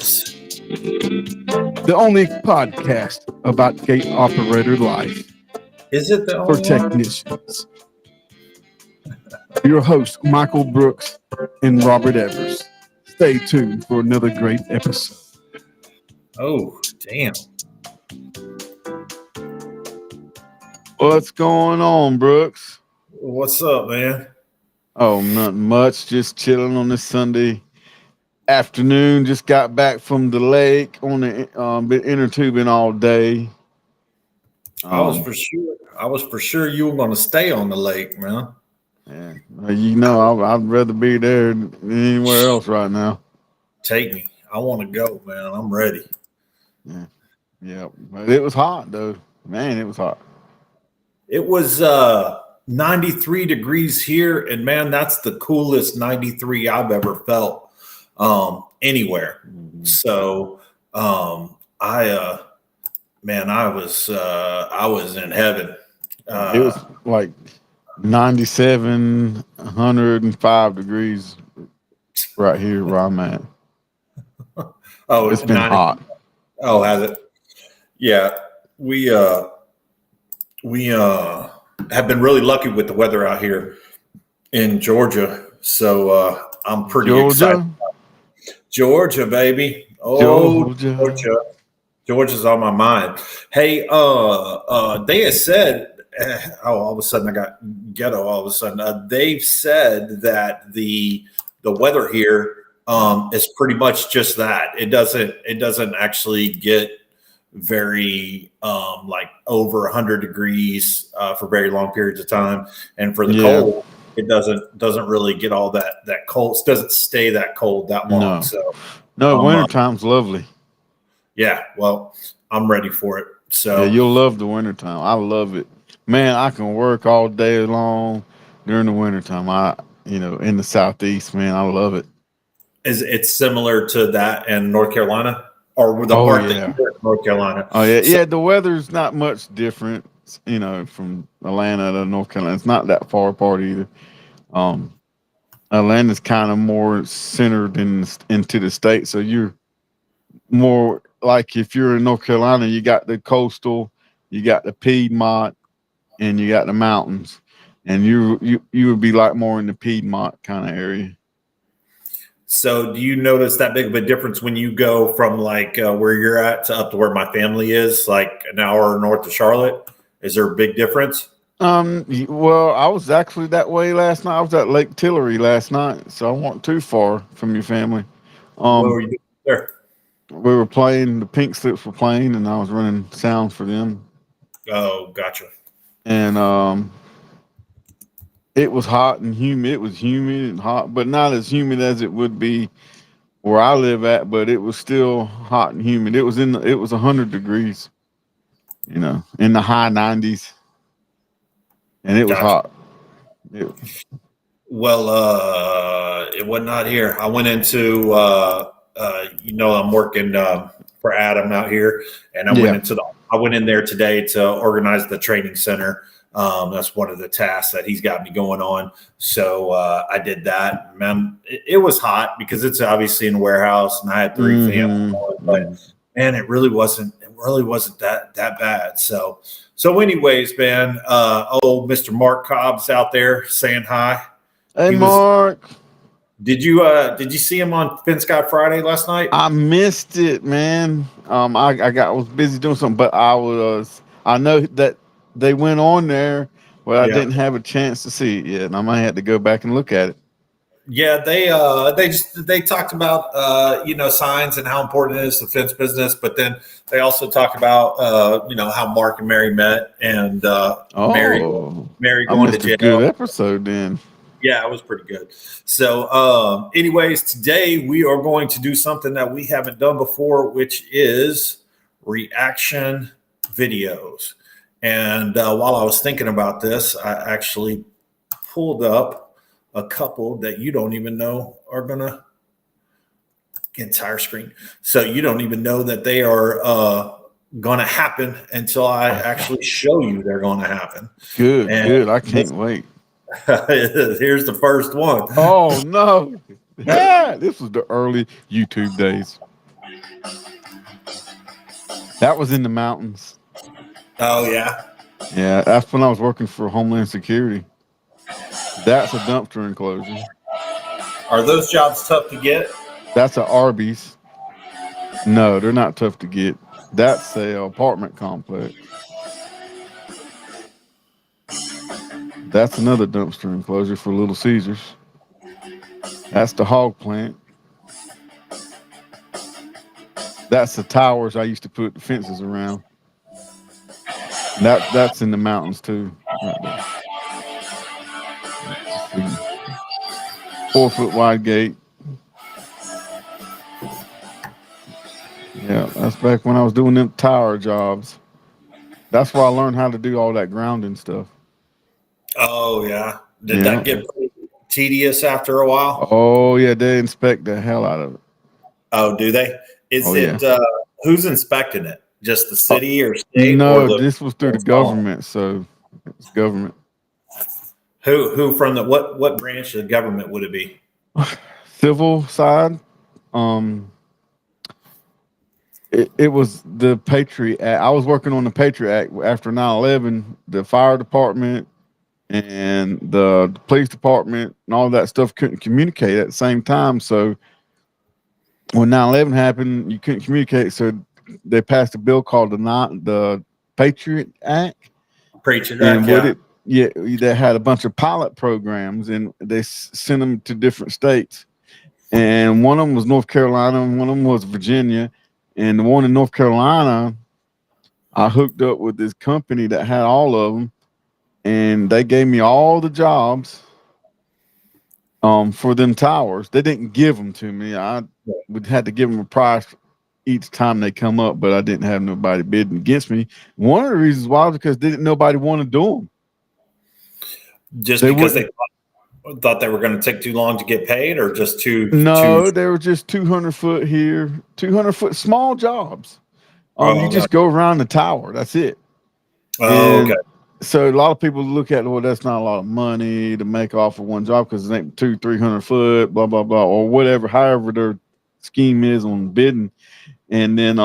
Podcast. The only podcast about gate operator life Is it the for only one? technicians. Your hosts, Michael Brooks and Robert Evers. Stay tuned for another great episode. Oh, damn. What's going on, Brooks? What's up, man? Oh, nothing much. Just chilling on this Sunday afternoon. Just got back from the lake on the been inner tubing all day. I was for sure you were going to stay on the lake, man. Yeah, I'd rather be there than anywhere else right now. Take me. I want to go, man. I'm ready. Yeah, but it was hot though. Man, it was hot. It was 93 degrees here, and man, that's the coolest 93 I've ever felt anywhere. Mm-hmm. So I was in heaven. It was like 97, 105 degrees right here where I'm at. Oh, It's been hot. Oh, has it? Yeah, we have been really lucky with the weather out here in Georgia. So I'm pretty excited. Georgia, baby. Oh, Georgia. Georgia's on my mind. Hey, they had said, all of a sudden I got ghetto. All of a sudden, they've said that the weather here is pretty much just that. It doesn't actually get very like over 100 degrees for very long periods of time, and for the cold, it doesn't really get all that cold. It doesn't stay that cold that long. No, wintertime's lovely. Yeah, well, I'm ready for it. So yeah, you'll love the wintertime. I love it. Man, I can work all day long during the wintertime. In the Southeast, man, I love it. Is it similar to that in North Carolina? Or the part that you're in North Carolina? Oh, yeah. So, the weather's not much different, from Atlanta to North Carolina. It's not that far apart either. Atlanta's kind of more centered into the state, so you're more like if you're in North Carolina, you got the coastal, you got the Piedmont, and you got the mountains, and you would be like more in the Piedmont kind of area. So do you notice that big of a difference when you go from like where you're at to up to where my family is, like an hour north of Charlotte? Is there a big difference? Well, I was actually that way last night. I was at Lake Tillery last night, so I wasn't too far from your family. What were you doing there? We were playing, the Pink Slips were playing, and I was running sound for them. Oh, gotcha. And it was hot and humid. It was humid and hot, but not as humid as it would be where I live at, but it was still hot and humid. It was 100 degrees, in the high 90s. And it was hot. Well, it was not here. I went into I'm working for Adam out here, and I went in there today to organize the training center. That's one of the tasks that he's got me going on. So I did that. Man, it was hot because it's obviously in a warehouse, and I had three families. But man, it really wasn't that bad. So anyways, man, old Mr. Mark Cobb's out there saying hi. Hey, Mark. Did you see him on Fin Sky Friday last night? I missed it, man. I was busy doing something, but I know that they went on there, but I didn't have a chance to see it yet, and I might have to go back and look at it. Yeah, they talked about signs and how important it is to the fence business, but then they also talked about how Mark and Mary met, and Mary going to jail. Good episode then. Yeah, it was pretty good. So, anyways, today we are going to do something that we haven't done before, which is reaction videos. And while I was thinking about this, I actually pulled up a couple that you don't even know are going to get entire screen. So you don't even know that they are going to happen until I actually show you they're going to happen. Good. I can't wait. Here's the first one. Oh, no. Yeah, this was the early YouTube days. That was in the mountains. Oh yeah. Yeah, that's when I was working for Homeland Security. That's a dumpster enclosure. Are those jobs tough to get? That's a Arby's. No, they're not tough to get. That's a apartment complex. That's another dumpster enclosure for Little Caesars. That's the hog plant. That's the towers I used to put the fences around. That's in the mountains too, right there. 4-foot wide gate. Yeah, that's back when I was doing them tower jobs. That's where I learned how to do all that grounding stuff. Oh yeah. Did that get pretty tedious after a while? Oh yeah, they inspect the hell out of it. Oh, do they? Who's inspecting it? Just the city or state? No, this was through the government, so it's government. Who from the what branch of the government would it be? Civil side. It was the Patriot Act. I was working on the Patriot Act after 9/11. The fire department and the police department and all that stuff couldn't communicate at the same time. So when 9/11 happened, you couldn't communicate. So they passed a bill called the Patriot Act. Patriot Act, they had a bunch of pilot programs, and they sent them to different states. And one of them was North Carolina, and one of them was Virginia. And the one in North Carolina, I hooked up with this company that had all of them, and they gave me all the jobs for them towers. They didn't give them to me. I would have to give them a price each time they come up, but I didn't have nobody bidding against me. One of the reasons why was because nobody wanted to do them. Just because they thought they were going to take too long to get paid, or just they were just 200 foot here, 200 foot small jobs. You just go around the tower. That's it. Okay. So a lot of people look at, well, that's not a lot of money to make off of one job because it ain't 200-300 foot, blah, blah, blah, or whatever, however their scheme is on bidding. And then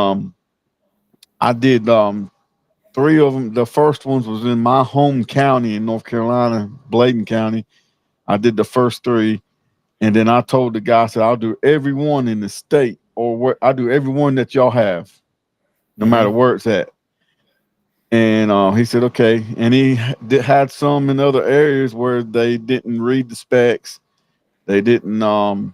I did 3 of them. The first ones was in my home county in North Carolina, Bladen County. I did the first 3. And then I told the guy, I said, I'll do every one in the state, or I'll do every one that y'all have, no matter where it's at. And he said, okay. And he had some in other areas where they didn't read the specs. They didn't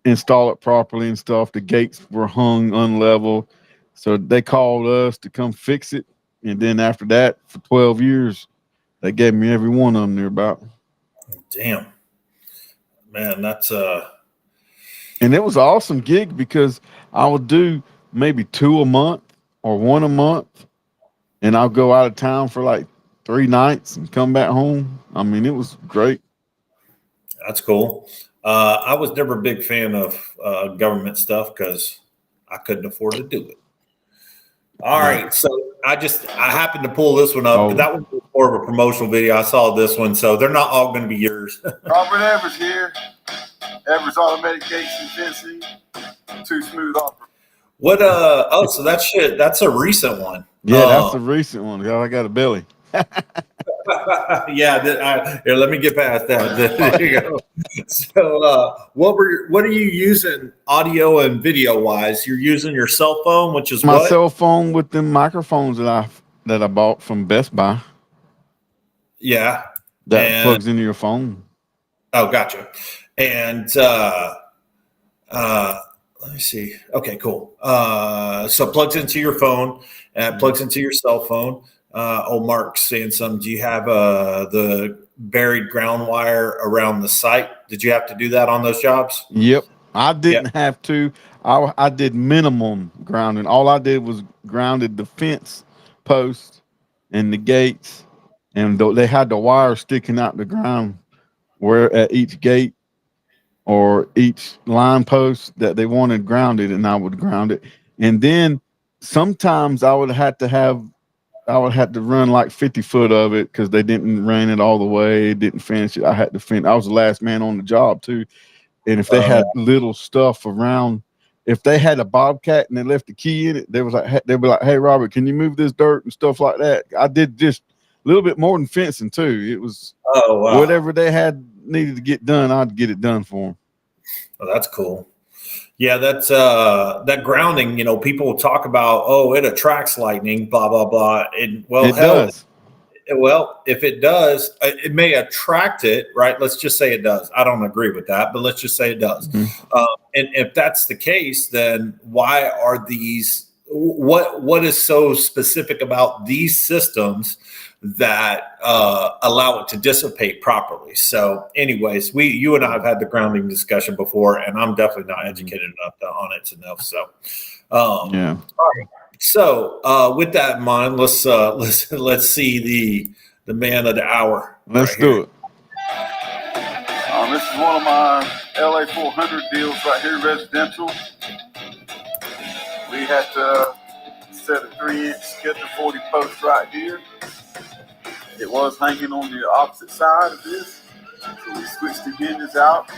install it properly and stuff. The gates were hung unlevel. So they called us to come fix it. And then after that, for 12 years, they gave me every one of them thereabout. Damn. Man, that's and it was an awesome gig because I would do maybe 2 a month or 1 a month. And I'll go out of town for like 3 nights and come back home. I mean, it was great. That's cool. I was never a big fan of government stuff because I couldn't afford to do it. All right. So I happened to pull this one up. That was more of a promotional video. I saw this one. So they're not all going to be yours. Robert Evers here. Evers Automatic Gates and Fencing. Too Smooth Opera. What? So that's a recent one. Yeah, that's a recent one. I got a belly. Yeah. Here, let me get past that. There you go. So, what are you using audio and video wise? You're using your cell phone, which is my cell phone with the microphones that I bought from Best Buy. Yeah, that plugs into your phone. Oh, gotcha. And let me see. Okay, cool. So it plugs into your phone and it plugs into your cell phone. Old Mark's saying something. Do you have the buried ground wire around the site? Did you have to do that on those jobs? Yep. I didn't have to. I did minimum grounding. All I did was grounded the fence posts and the gates, and they had the wire sticking out the ground where at each gate or each line post that they wanted grounded, and I would ground it. And then sometimes I would have to run like 50 foot of it because they didn't run it all the way, didn't finish it. I was the last man on the job too. And if they had little stuff around if they had a Bobcat and they left the key in it, they'd be like, "Hey, Robert, can you move this dirt and stuff like that?" I did just a little bit more than fencing too. It was whatever they had needed to get done, I'd get it done for them. Oh, that's cool. Yeah, that's that grounding. You know, people talk about, oh, it attracts lightning, blah blah blah. And well, it does. Well, if it does, it may attract it, right? Let's just say it does. I don't agree with that, but let's just say it does. Mm-hmm. And if that's the case, then why are these? What is so specific about these systems that allow it to dissipate properly? So, anyways, you and I have had the grounding discussion before, and I'm definitely not educated enough on it to know. So, yeah. All right. So, with that in mind, let's see the man of the hour. Let's do it. This is one of my LA 400 deals right here, residential. We had to set a 3-inch schedule 40 post right here. It was hanging on the opposite side of this, so we switched the hinges out.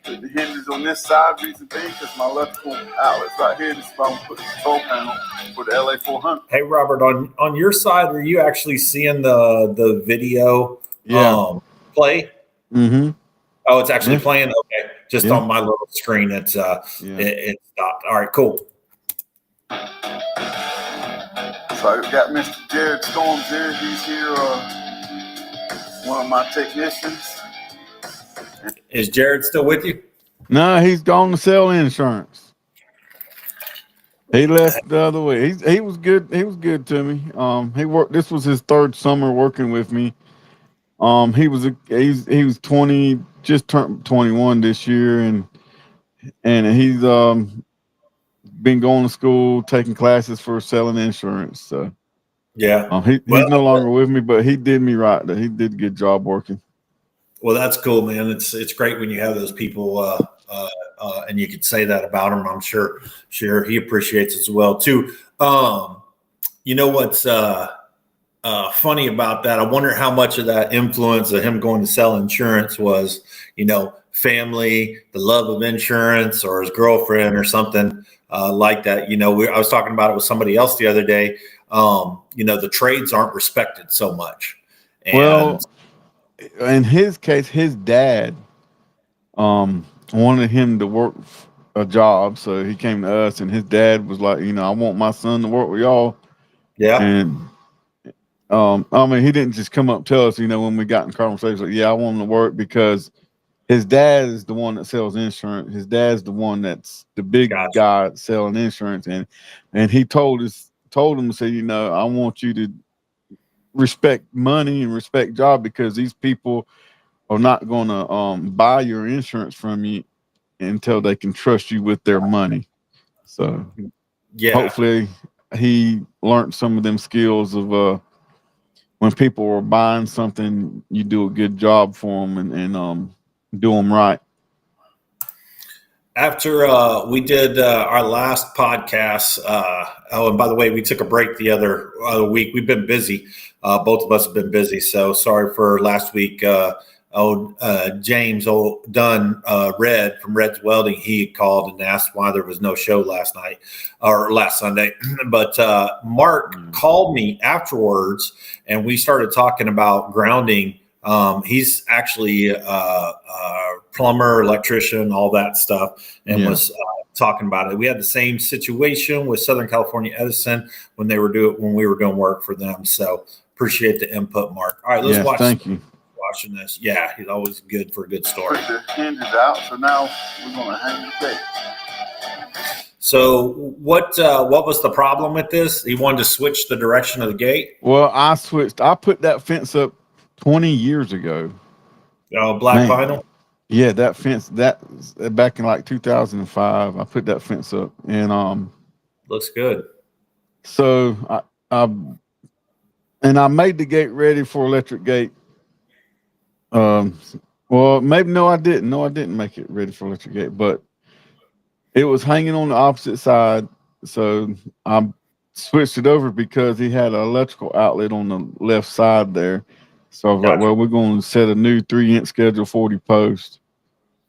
Put the hinges on this side, reason being because my electrical outlet's right here. This is why I'm putting the control panel for the LA 400. Hey, Robert, on your side, are you actually seeing the video play? Mm-hmm. Oh, it's actually playing? Okay. Just on my little screen, it stopped. All right, cool. So I got Mr. Jared Storms here. He's here, one of my technicians. Is Jared still with you? No, he's gone to sell insurance. He left the other way. He was good. He was good to me. He worked. This was his 3rd summer working with me. He was 20, just turned 21 this year, and he's been going to school, taking classes for selling insurance. So he's no longer with me, but he did me right. He did a good job working. Well, that's cool, man. It's great when you have those people, and you could say that about him. I'm sure he appreciates it as well too. You know what's funny about that? I wonder how much of that influence of him going to sell insurance was, family, the love of insurance, or his girlfriend, or something like that. I was talking about it with somebody else the other day. The trades aren't respected so much. And in his case, his dad wanted him to work a job, so he came to us, and his dad was like, I want my son to work with y'all. Yeah. And he didn't just come up and tell us, when we got in conversation, like, I want him to work because his dad is the one that sells insurance. His dad's the one that's the big guy selling insurance, and he told him to say, I want you to respect money and respect job, because these people are not going to buy your insurance from you until they can trust you with their money. So hopefully he learned some of them skills of when people are buying something, you do a good job for them and do them right. After we did our last podcast, and by the way, we took a break the other week. We've been busy. Both of us have been busy. So sorry for last week. James Dunn, Red from Red's Welding, he called and asked why there was no show last night or last Sunday. But Mark called me afterwards, and we started talking about grounding. He's actually a plumber, electrician, all that stuff, and was talking about it. We had the same situation with Southern California Edison when we were doing work for them. So appreciate the input, Mark. All right, let's watch. Thank you. Watching this, he's always good for a good story. Put the hinges out, so now we're going to hang the gate. So what was the problem with this? He wanted to switch the direction of the gate. Well, I put that fence up 20 years ago. Black vinyl. Yeah, that fence, that back in like 2005, I put that fence up, and looks good. So I made the gate ready for electric gate. Well, maybe I didn't make it ready for electric gate, but it was hanging on the opposite side, so I switched it over because he had an electrical outlet on the left side there. So I was like, well, we're going to set a new 3-inch schedule 40 post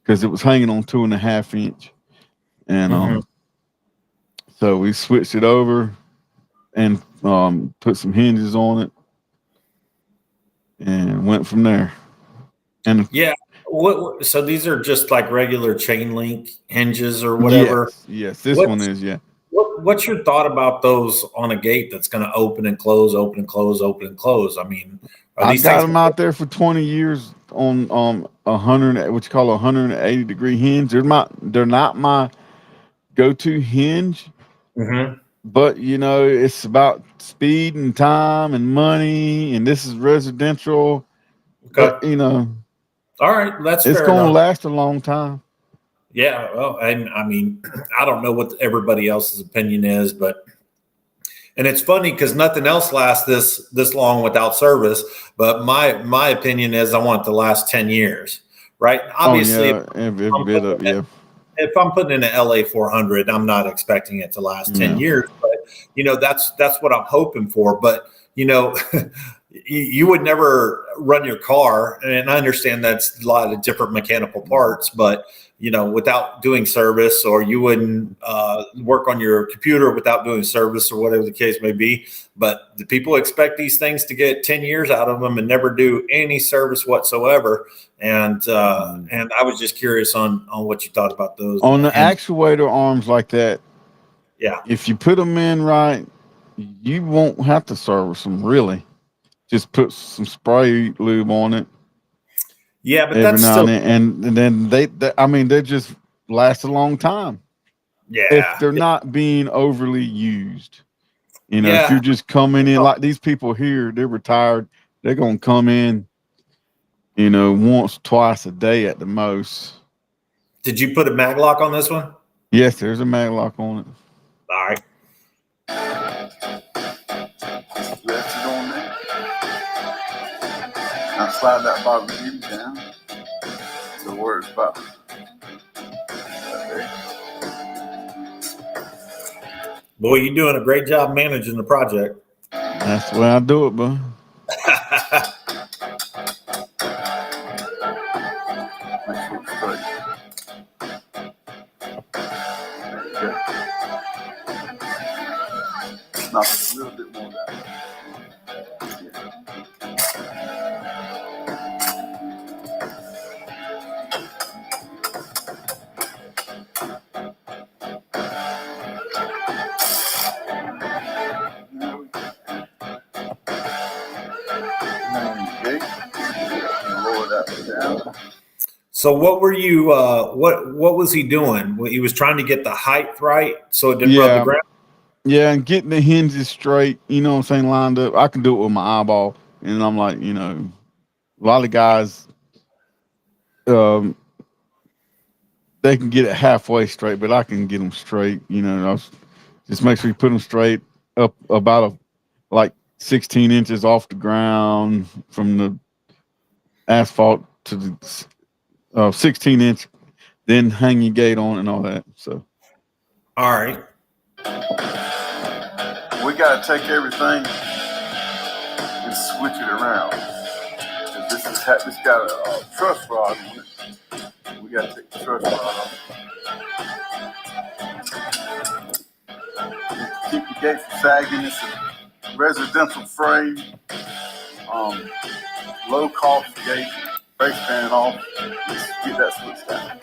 because it was hanging on 2.5 inch. And so we switched it over and put some hinges on it and went from there. And yeah, so these are just like regular chain link hinges or whatever. Yes, this one is, yeah. What's your thought about those on a gate that's going to open and close, open and close, open and close? I mean, I got them out there for 20 years on 100, what you call a 180-degree hinge. They're not my go-to hinge, but you know, it's about speed and time and money, and this is residential. Okay. But, you know, all right, that's it's fair going to enough. last a long time. Yeah, well, and I mean, I don't know what everybody else's opinion is, and it's funny because nothing else lasts this long without service. But my opinion is I want it to last 10 years, right? Obviously, if I'm putting in an LA 400, I'm not expecting it to last 10 years. But you know, that's what I'm hoping for. But you know, you would never run your car, and I understand that's a lot of different mechanical parts, but you know, without doing service, or you wouldn't work on your computer without doing service, or whatever the case may be. But the people expect these things to get 10 years out of them and never do any service whatsoever. And I was just curious on what you thought about those. On the actuator arms like that, yeah, if you put them in right, you won't have to service them really. Just put some spray lube on it. Yeah, but every that's now still, and then they just last a long time. Yeah, if they're not being overly used. You know, Yeah. if you're just coming in like these people here, they're retired. They're gonna come in, you know, once, twice a day at the most. Did you put a mag lock on this one? Yes, there's a mag lock on it. All right. Rest it on there. Now slide that bottom hinge down to where it's about. Right there. Boy, you're doing a great job managing the project. That's the way I do it, bro. Make sure it's straight. There you go. Knock a little bit more down. So what were you what was he doing? Well, he was trying to get the height right so it didn't rub the ground. Yeah, and getting the hinges straight, you know what I'm saying, lined up. I can do it with my eyeball. And I'm like, you know, a lot of guys they can get it halfway straight, but I can get them straight, you know. Just make sure you put them straight up about like 16 inches off the ground from the asphalt to the 16-inch, then hang your gate on and all that. So, all right, we got to take everything and switch it around. This got a truss rod on it. We got to take the truss rod off. Keep the gate from sagging. It's a residential frame, low cost gate. Face fan off. Let's get that switched down.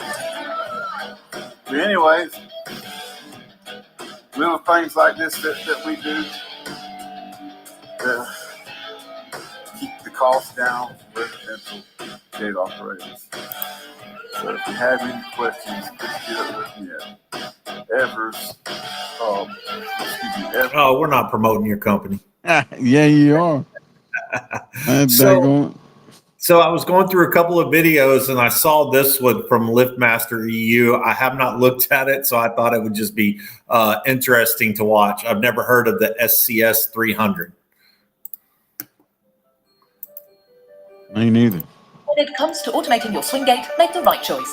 But anyways, little things like this that we do to keep the cost down for residential gate operators. So if you have any questions, please get up with me at Evers. Evers. Oh, we're not promoting your company. Yeah, you are. So I was going through a couple of videos and I saw this one from LiftMaster EU. I have not looked at it, so I thought it would just be interesting to watch. I've never heard of the SCS 300. Me neither. When it comes to automating your swing gate, make the right choice.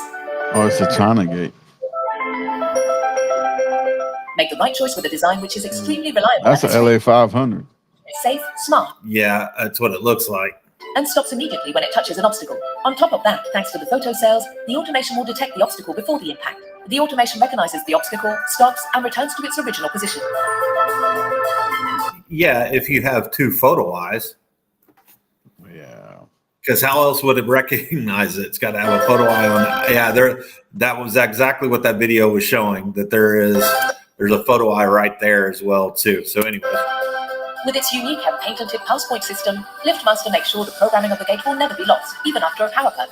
Oh, it's a China gate. Make the right choice with a design which is extremely reliable. That's an LA 500. It's safe, smart. Yeah, that's what it looks like. And stops immediately when it touches an obstacle. On top of that, thanks to the photo cells, the automation will detect the obstacle before the impact. The automation recognizes the obstacle, stops, and returns to its original position. Yeah, if you have two photo eyes, Yeah. because how else would it recognize it? It's got to have a photo eye on it. Yeah, that was exactly what that video was showing, that there's a photo eye right there as well too. So anyways. With its unique and patented pulse point system, LiftMaster makes sure the programming of the gate will never be lost, even after a power cut.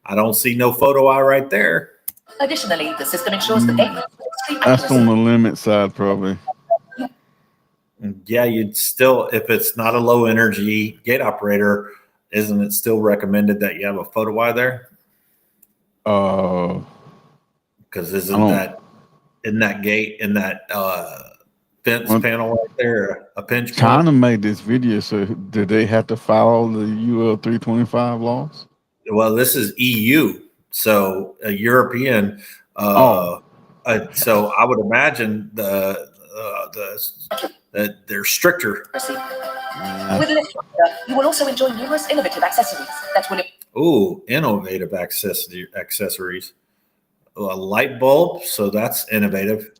I don't see no photo eye right there. Additionally, the system ensures the gate moves with extreme That's accuracy. on the limit side, probably. Yeah, you'd still, if it's not a low energy gate operator, isn't it still recommended that you have a photo eye there? Because isn't that gate in that fence panel right there a pinch point? China made this video, so did they have to follow the UL 325 laws? Well, this is EU, so a European. So I would imagine that they're stricter. With LiftMaster, you will also enjoy numerous innovative accessories that will. Ooh, innovative accessories. A light bulb, so that's innovative.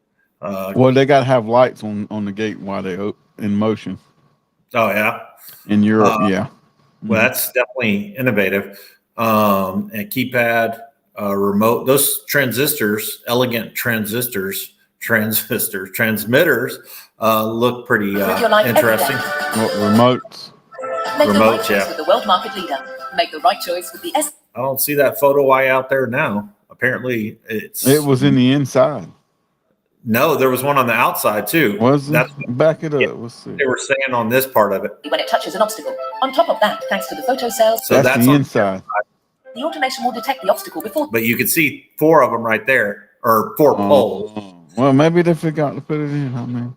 Well, they got to have lights on the gate while they're in motion. Oh yeah, In Europe, yeah. well that's definitely innovative. And keypad, remote. Those transistors, elegant transmitters, look pretty interesting. Remotes. Make the right Remote, choice yeah. with the world market leader. Make the right choice with the S. I don't see that photo eye out there now. Apparently, It was in the inside. No, there was one on the outside too. Was it? That's Back it up. Yeah. Let's see. they were saying on this part of it. when it touches an obstacle. On top of that, thanks to the photo cells, So That's that's the on, inside. the automation will detect the obstacle before. but you can see 4 of them right there, or 4 poles. Well, maybe they forgot to put it in. I mean,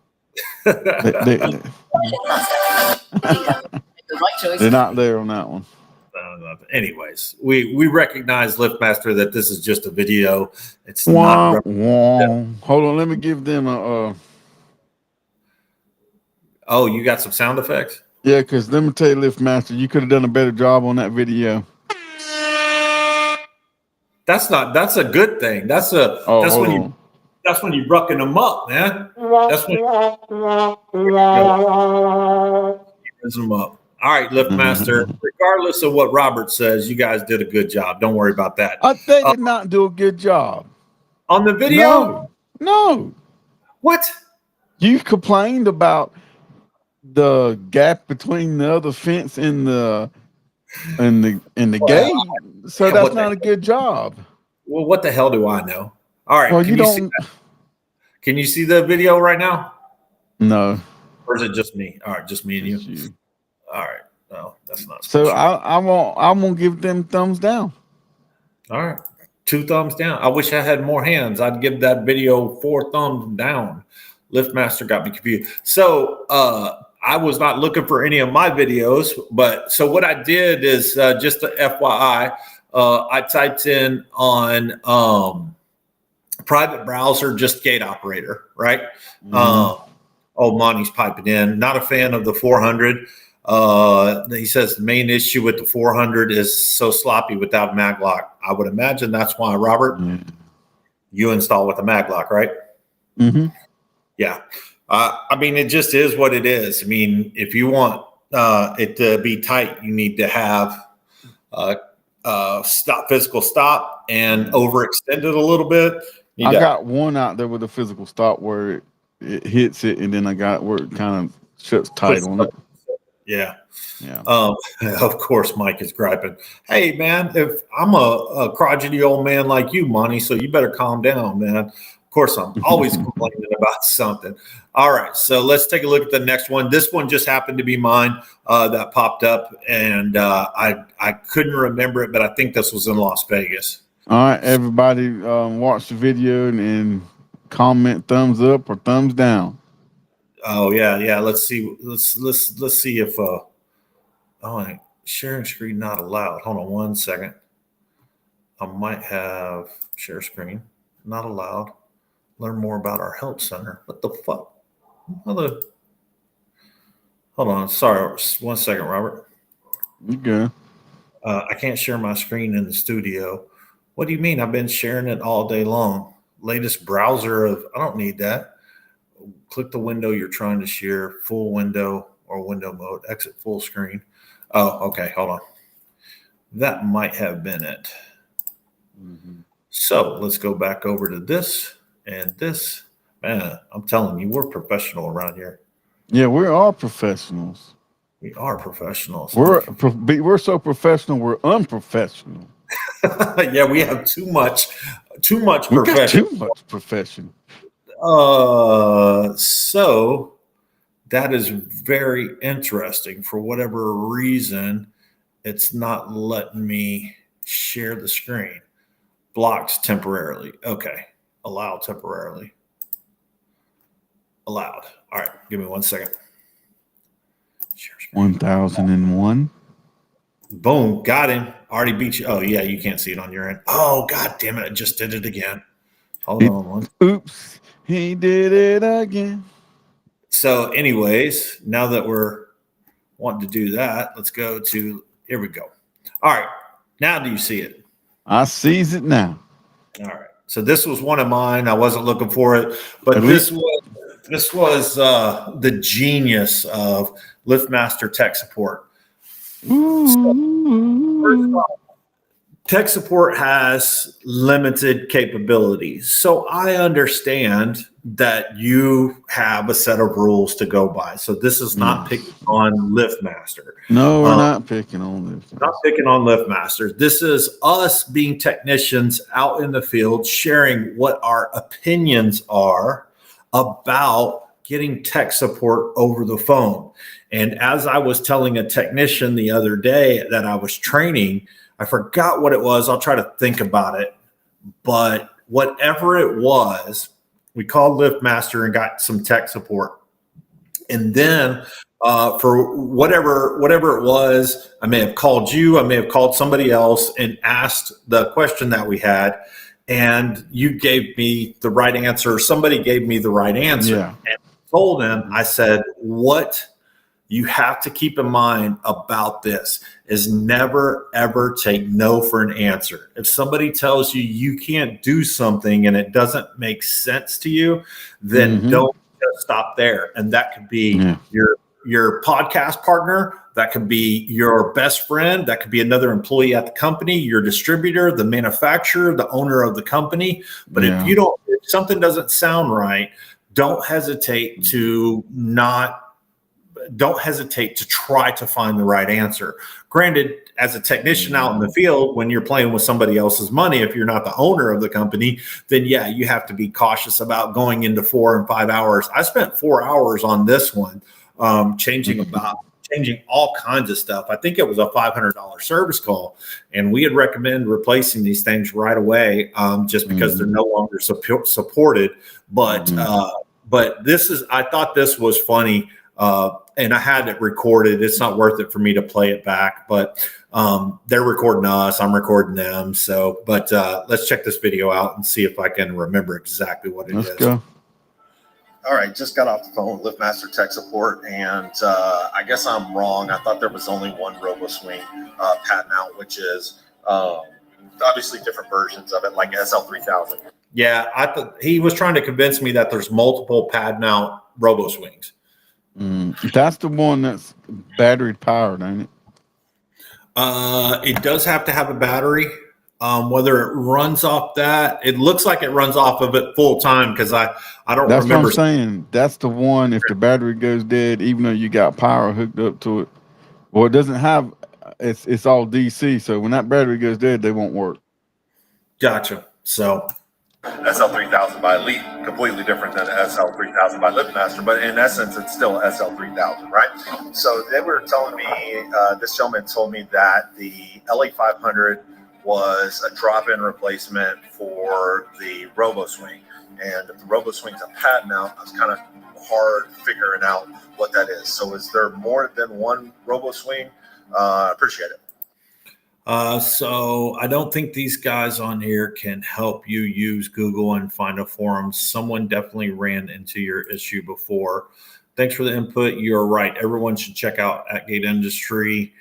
they, Leader. Make the right choice. they're not there on that one. Anyways, we recognize LiftMaster that this is just a video. It's Wah, not. wah. Hold on, let me give them a. Oh, you got some sound effects? Yeah, because let me tell you, LiftMaster, you could have done a better job on that video. That's a good thing. That's Hold when you rucking them up, man. That's when you raise them up. All right, LiftMaster. Regardless of what Robert says, you guys did a good job. Don't worry about that. They did not do a good job. On the video, No. what? You complained about the gap between the other fence and the gate, so that's not a good job. Well, what the hell do I know? All right. Well, Can you see the video right now? No. Or is it just me? All right, just me and you. It's you. All right. No, that's not. So special. I'm gonna give them thumbs down. All right. 2 thumbs down. I wish I had more hands. I'd give that video 4 thumbs down. LiftMaster got me confused. So I was not looking for any of my videos, but so what I did is just a FYI, I typed in on private browser, just gate operator, right? Monty's piping in. Not a fan of the 400. He says the main issue with the 400 is so sloppy without maglock. I would imagine that's why, Robert, you install with a maglock, right? Mm-hmm. Yeah. I mean, it just is what it is. I mean, if you want it to be tight, you need to have physical stop and overextend it a little bit. I got one out there with a physical stop where it hits it, and then I got where it kind of shuts tight on it. Yeah. Yeah. Of course, Mike is griping. Hey, man, if I'm a crotchety old man like you, Monty, so you better calm down, man. Of course, I'm always complaining about something. All right, so let's take a look at the next one. This one just happened to be mine that popped up, and I couldn't remember it, but I think this was in Las Vegas. All right, everybody, watch the video and comment thumbs up or thumbs down. Oh yeah. Let's see. Let's see if sharing screen not allowed. Hold on 1 second. I might have share screen not allowed. Learn more about our help center. What the fuck? Hold on. Sorry. 1 second, Robert. You good? I can't share my screen in the studio. What do you mean? I've been sharing it all day long. latest browser of, I don't need that. Click the window you're trying to share, full window or window mode, exit full screen. Oh, okay. Hold on. That might have been it. Mm-hmm. So let's go back over to this and this. Man, I'm telling you, we're professional around here. Yeah, we're all professionals. We are professionals. We're so professional, we're unprofessional. Yeah, we have too much We got profession. too much profession. So that is very interesting. For whatever reason, it's not letting me share the screen. Blocked temporarily. Okay. Allow temporarily. Allowed. All right. Give me 1 second. Share screen. 1001. Boom. Got him. Already beat you. Oh, yeah. You can't see it on your end. Oh, God damn it. I just did it again. Hold on. Oops. He did it again. So, anyways, now that we're wanting to do that, let's go to, here we go. All right. Now do you see it? I sees it now. All right. So this was one of mine. I wasn't looking for it, but At this was the genius of LiftMaster tech support. Ooh. Tech support has limited capabilities. So I understand that you have a set of rules to go by. So this is not picking on LiftMaster. No, we're not picking on this. Not picking on LiftMaster. This is us being technicians out in the field, sharing what our opinions are about getting tech support over the phone. And as I was telling a technician the other day that I was training, I forgot what it was. I'll try to think about it. But whatever it was, we called LiftMaster and got some tech support. And then for whatever it was, I may have called you, I may have called somebody else and asked the question that we had. And you gave me the right answer. Somebody gave me the right answer. Yeah. And I told them, I said, what you have to keep in mind about this is never, ever take no for an answer. If somebody tells you you can't do something and it doesn't make sense to you, then don't just stop there. And that could be your podcast partner. That could be your best friend. That could be another employee at the company, your distributor, the manufacturer, the owner of the company. But if something doesn't sound right, don't hesitate to try to find the right answer. Granted, as a technician out in the field, when you're playing with somebody else's money, if you're not the owner of the company, then yeah, you have to be cautious about going into 4 and 5 hours. I spent 4 hours on this one, changing all kinds of stuff. I think it was a $500 service call, and we had recommended replacing these things right away, just because they're no longer supported. But I thought this was funny. And I had it recorded. It's not worth it for me to play it back, but they're recording us. I'm recording them. So, but let's check this video out and see if I can remember exactly what it is. Let's go. All right, just got off the phone with LiftMaster Tech Support, and I guess I'm wrong. I thought there was only one RoboSwing patent out, which is obviously different versions of it, like SL3000. Yeah, I thought he was trying to convince me that there's multiple patent out RoboSwings. That's the one that's battery powered, ain't it? It does have to have a battery. Whether it runs off that, it looks like it runs off of it full time because I don't That's remember. what I'm saying. That's the one. If the battery goes dead, even though you got power hooked up to it, well, it doesn't have. It's all DC. So when that battery goes dead, they won't work. Gotcha. So SL3000 by Elite, completely different than SL3000 by LiftMaster, but in essence, it's still SL3000, right? So they were telling me, this gentleman told me that the LA500 was a drop-in replacement for the RoboSwing, and if the RoboSwing's a patent out, it's kind of hard figuring out what that is. So is there more than one RoboSwing? Appreciate it. So I don't think these guys on here can help you use Google and find a forum. Someone definitely ran into your issue before. Thanks for the input. You're right. Everyone should check out At Gate Industry.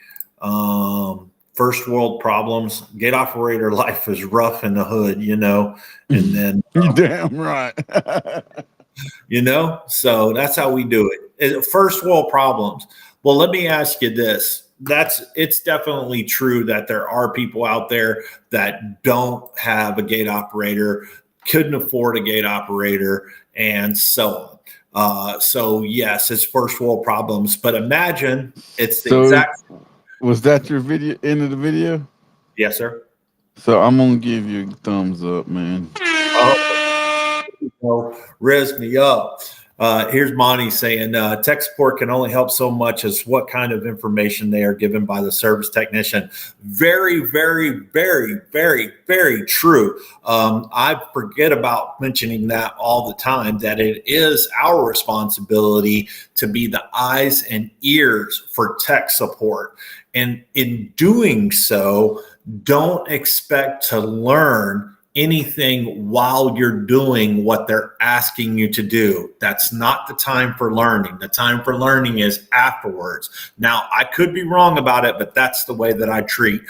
first world problems. Gate operator life is rough in the hood, you know, and then You're damn right. you know, so that's how we do it. First world problems. Well, let me ask you this. It's definitely true that there are people out there that don't have a gate operator, couldn't afford a gate operator, and so on. So yes, it's first world problems, but imagine it's the exact. Was that your video, end of the video? Yes, sir. So I'm gonna give you a thumbs up, man. Riz me up. Here's Monty saying tech support can only help so much as what kind of information they are given by the service technician. Very, very, very, very, very true. I forget about mentioning that all the time, that it is our responsibility to be the eyes and ears for tech support. And in doing so, don't expect to learn anything while you're doing what they're asking you to do. That's not the time for learning. The time for learning is afterwards. Now, I could be wrong about it, but that's the way that I treat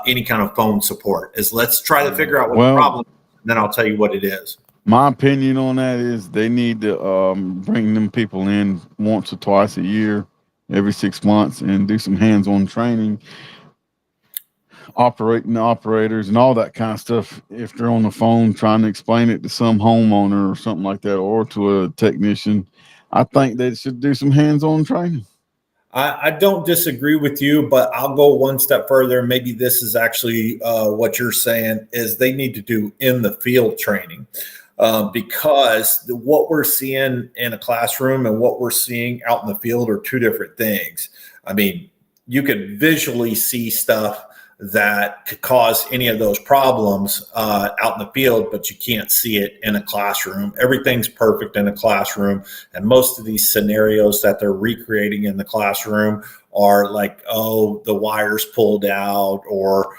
any kind of phone support, is let's try to figure out what the problem is, and then I'll tell you what it is. My opinion on that is they need to bring them people in once or twice a year, every 6 months, and do some hands-on training, operating the operators and all that kind of stuff. If they're on the phone trying to explain it to some homeowner or something like that, or to a technician, I think they should do some hands-on training. I don't disagree with you, but I'll go one step further. Maybe this is actually what you're saying, is they need to do in the field training. Because what we're seeing in a classroom and what we're seeing out in the field are two different things. I mean, you could visually see stuff that could cause any of those problems out in the field, but you can't see it in a classroom. Everything's perfect in a classroom. And most of these scenarios that they're recreating in the classroom are like, oh, the wire's pulled out, or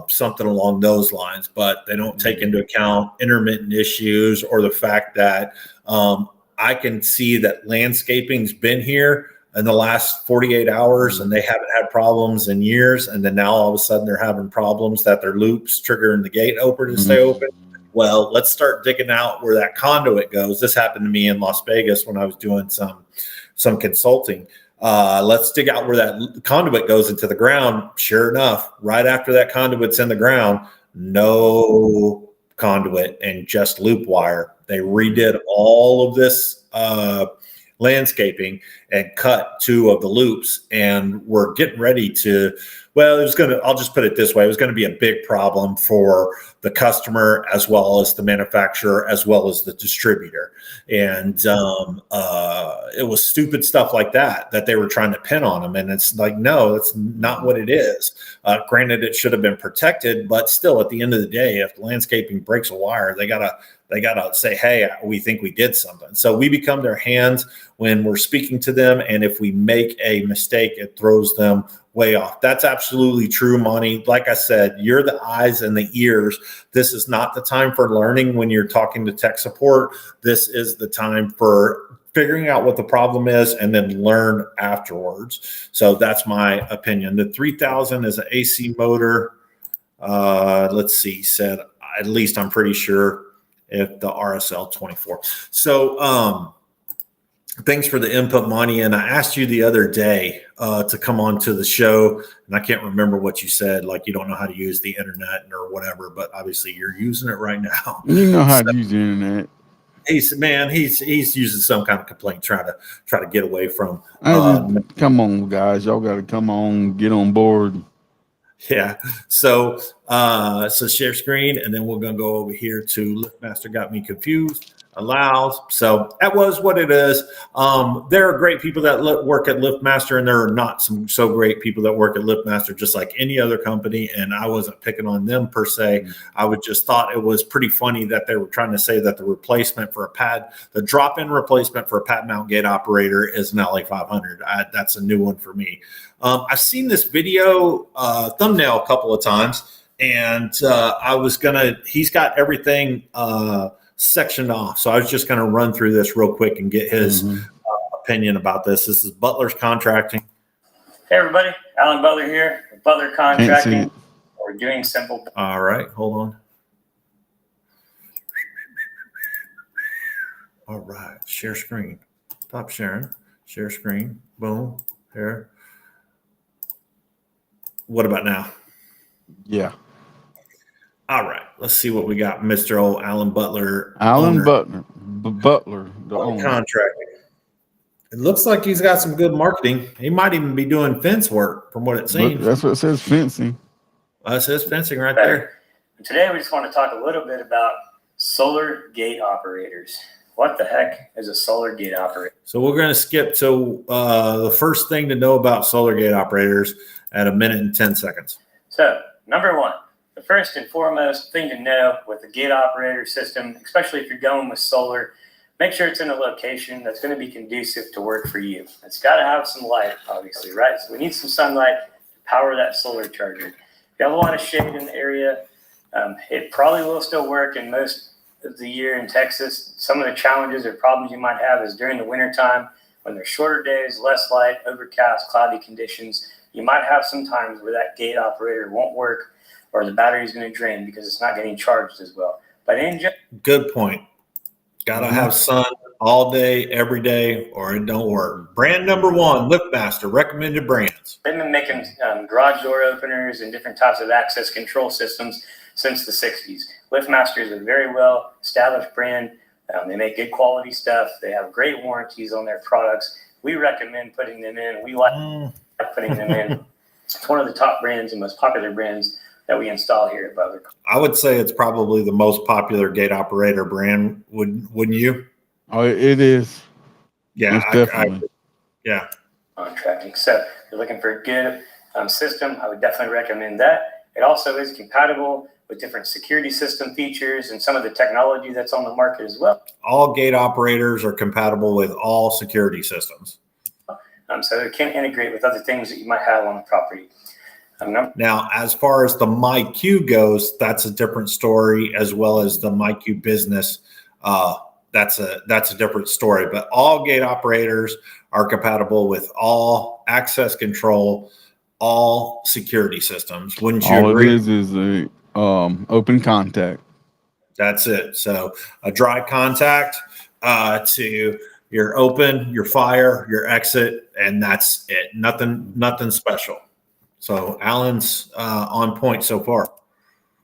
something along those lines, but they don't take into account intermittent issues, or the fact that I can see that landscaping's been here in the last 48 hours and they haven't had problems in years. And then now all of a sudden they're having problems that their loops triggering the gate open to stay open. Well, let's start digging out where that conduit goes. This happened to me in Las Vegas when I was doing some consulting. Let's dig out where that conduit goes into the ground. Sure enough, right after that conduit's in the ground, no conduit and just loop wire. They redid all of this landscaping and cut two of the loops, and we're getting ready to, well, I'll just put it this way. It was going to be a big problem for the customer, as well as the manufacturer, as well as the distributor. And it was stupid stuff like that they were trying to pin on them. And it's like, no, that's not what it is. Granted, it should have been protected, but still, at the end of the day, if landscaping breaks a wire, they gotta say, hey, we think we did something. So we become their hands when we're speaking to them. And if we make a mistake, it throws them way off. That's absolutely true, Monty. Like I said, you're the eyes and the ears. This is not the time for learning when you're talking to tech support. This is the time for figuring out what the problem is and then learn afterwards. So that's my opinion. The 3000 is an AC motor. Let's see, said, at least I'm pretty sure, if the RSL 24. So thanks for the input, Monty. And I asked you the other day to come on to the show, and I can't remember what you said, like you don't know how to use the internet or whatever, but obviously you're using it right now. You know how to use the internet. He's using some kind of complaint, trying to get away from. Come on, guys, y'all got to come on, get on board. Yeah. So share screen, and then we're going to go over here to LiftMaster. Got me confused. Allows. So that was what it is. There are great people that work at LiftMaster, and there are not some so great people that work at LiftMaster, just like any other company. And I wasn't picking on them per se. I would just thought it was pretty funny that they were trying to say that the replacement for the drop-in replacement for a pad mount gate operator is an LA500. That's a new one for me. I've seen this video thumbnail a couple of times, and he's got everything sectioned off. So I was just going to run through this real quick and get his opinion about this. This is Butler's Contracting. Hey everybody, Alan Butler here with Butler Can't see Contracting, it. or doing simple. All right, hold on. All right, share screen. Stop sharing. Share screen. Boom. There. What about now? Yeah. All right, let's see what we got. Mr. Old Alan Butler. Alan owner, Butler, the owner. contracting. It looks like he's got some good marketing. He might even be doing fence work from what it But seems. that's what it says, fencing. That says fencing right there. Today we just want to talk a little bit about solar gate operators. What the heck is a solar gate operator? So we're going to skip to the first thing to know about solar gate operators at 1 minute and 10 seconds. So, number one, the first and foremost thing to know with the gate operator system, especially if you're going with solar, make sure it's in a location that's going to be conducive to work for you. It's got to have some light, obviously, right? So we need some sunlight to power that solar charger. If you have a lot of shade in the area, it probably will still work in most of the year in Texas. Some of the challenges or problems you might have is during the wintertime when there's shorter days, less light, overcast, cloudy conditions. You might have some times where that gate operator won't work or the battery is going to drain because it's not getting charged as well. But in general, Good point. Got to have sun all day, every day, or it don't work. Brand number 1, LiftMaster, recommended brands. they've been making garage door openers and different types of access control systems since the 60s. LiftMaster is a very well established brand. They make good quality stuff. They have great warranties on their products. We recommend putting them in. We like putting them in. It's one of the top brands and most popular brands that we install here at Butler. I would say it's probably the most popular gate operator brand. Wouldn't you? Oh, it is. Yeah, Most definitely. yeah. Contracting. So if you're looking for a good system, I would definitely recommend that. It also is compatible with different security system features and some of the technology that's on the market as well. All gate operators are compatible with all security systems. So it can integrate with other things that you might have on the property. Now, as far as the MyQ goes, that's a different story, as well as the MyQ business. That's a different story. But all gate operators are compatible with all access control, all security systems. Wouldn't you All agree? it is a open contact. That's it. So a dry contact to your open, your fire, your exit, and that's it. Nothing special. So Alan's on point so far.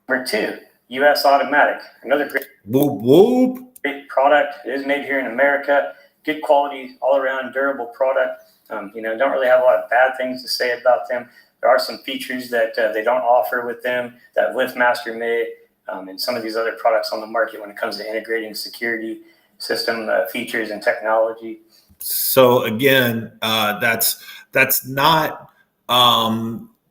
Number 2, US Automatic. Another great Whoop whoop. product. It is made here in America. Good quality, all around durable product. Don't really have a lot of bad things to say about them. There are some features that they don't offer with them that LiftMaster made and some of these other products on the market when it comes to integrating security system features and technology. So again, that's not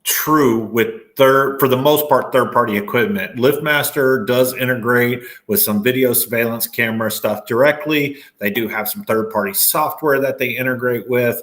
true with for the most part, third-party equipment. LiftMaster does integrate with some video surveillance camera stuff directly. They do have some third-party software that they integrate with,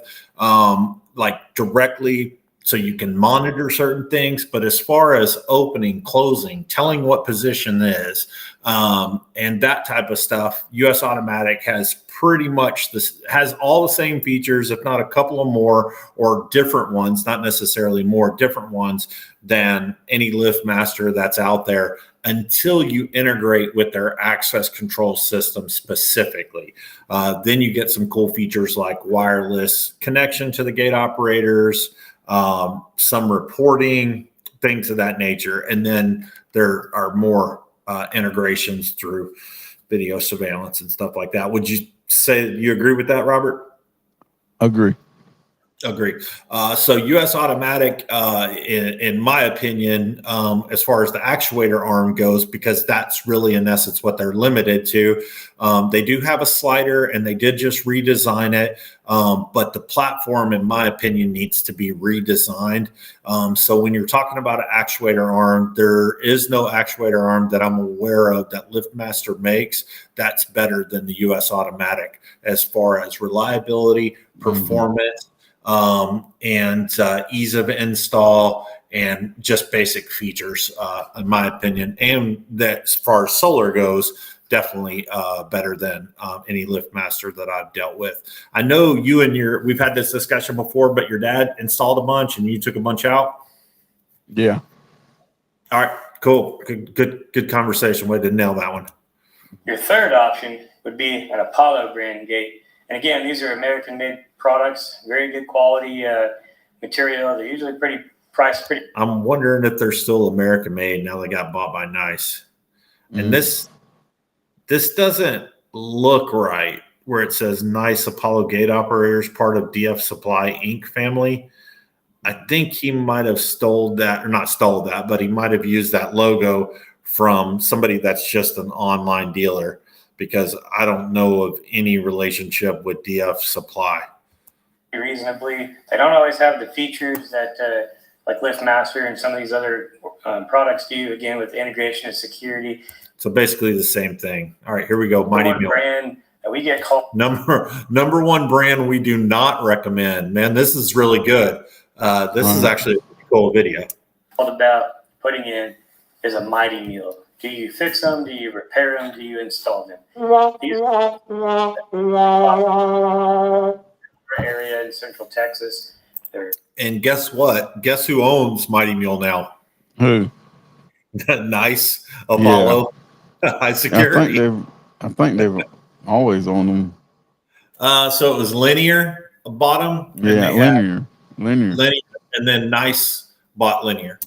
like directly, so you can monitor certain things. But as far as opening, closing, telling what position is, and that type of stuff, US Automatic has pretty much has all the same features, if not a couple of more or different ones, not necessarily more, different ones than any LiftMaster that's out there, until you integrate with their access control system specifically. Then you get some cool features like wireless connection to the gate operators, some reporting, things of that nature. And then there are more integrations through video surveillance and stuff like that. Would you say you agree with that, Robert? Agree. So US Automatic, in my opinion, as far as the actuator arm goes, because that's really in essence what they're limited to. They do have a slider and they did just redesign it. But the platform, in my opinion, needs to be redesigned. So when you're talking about an actuator arm, there is no actuator arm that I'm aware of that LiftMaster makes that's better than the US Automatic as far as reliability, performance, and ease of install, and just basic features, in my opinion. And that, as far as solar goes, definitely better than any LiftMaster that I've dealt with. I know you and we've had this discussion before, but your dad installed a bunch and you took a bunch out. Yeah. All right, cool. Good conversation. Way to nail that one. Your third option would be an Apollo brand gate. And again, these are American-made products, very good quality material. They're usually priced pretty. I'm wondering if they're still American made now they got bought by Nice. And this doesn't look right where it says Nice Apollo Gate Operators, part of DF Supply Inc. family. I think he might have stole that, or not stole that, but he might have used that logo from somebody that's just an online dealer, because I don't know of any relationship with DF Supply. Reasonably, they don't always have the features that like LiftMaster and some of these other products do, again, with integration and security. So basically the same thing. All right, here we go. Mighty Mule brand that we get called number one brand we do not recommend. Man, this is really good. This is actually a pretty cool video. About putting in is a Mighty Mule. Do you fix them? Do you repair them? Do you install them? Area in Central Texas. And guess what? Guess who owns Mighty Mule now? Who? Nice Apollo. Yeah. High security. I think they've always owned them. So it was Linear bought them. Yeah, Linear. And then Nice bought Linear.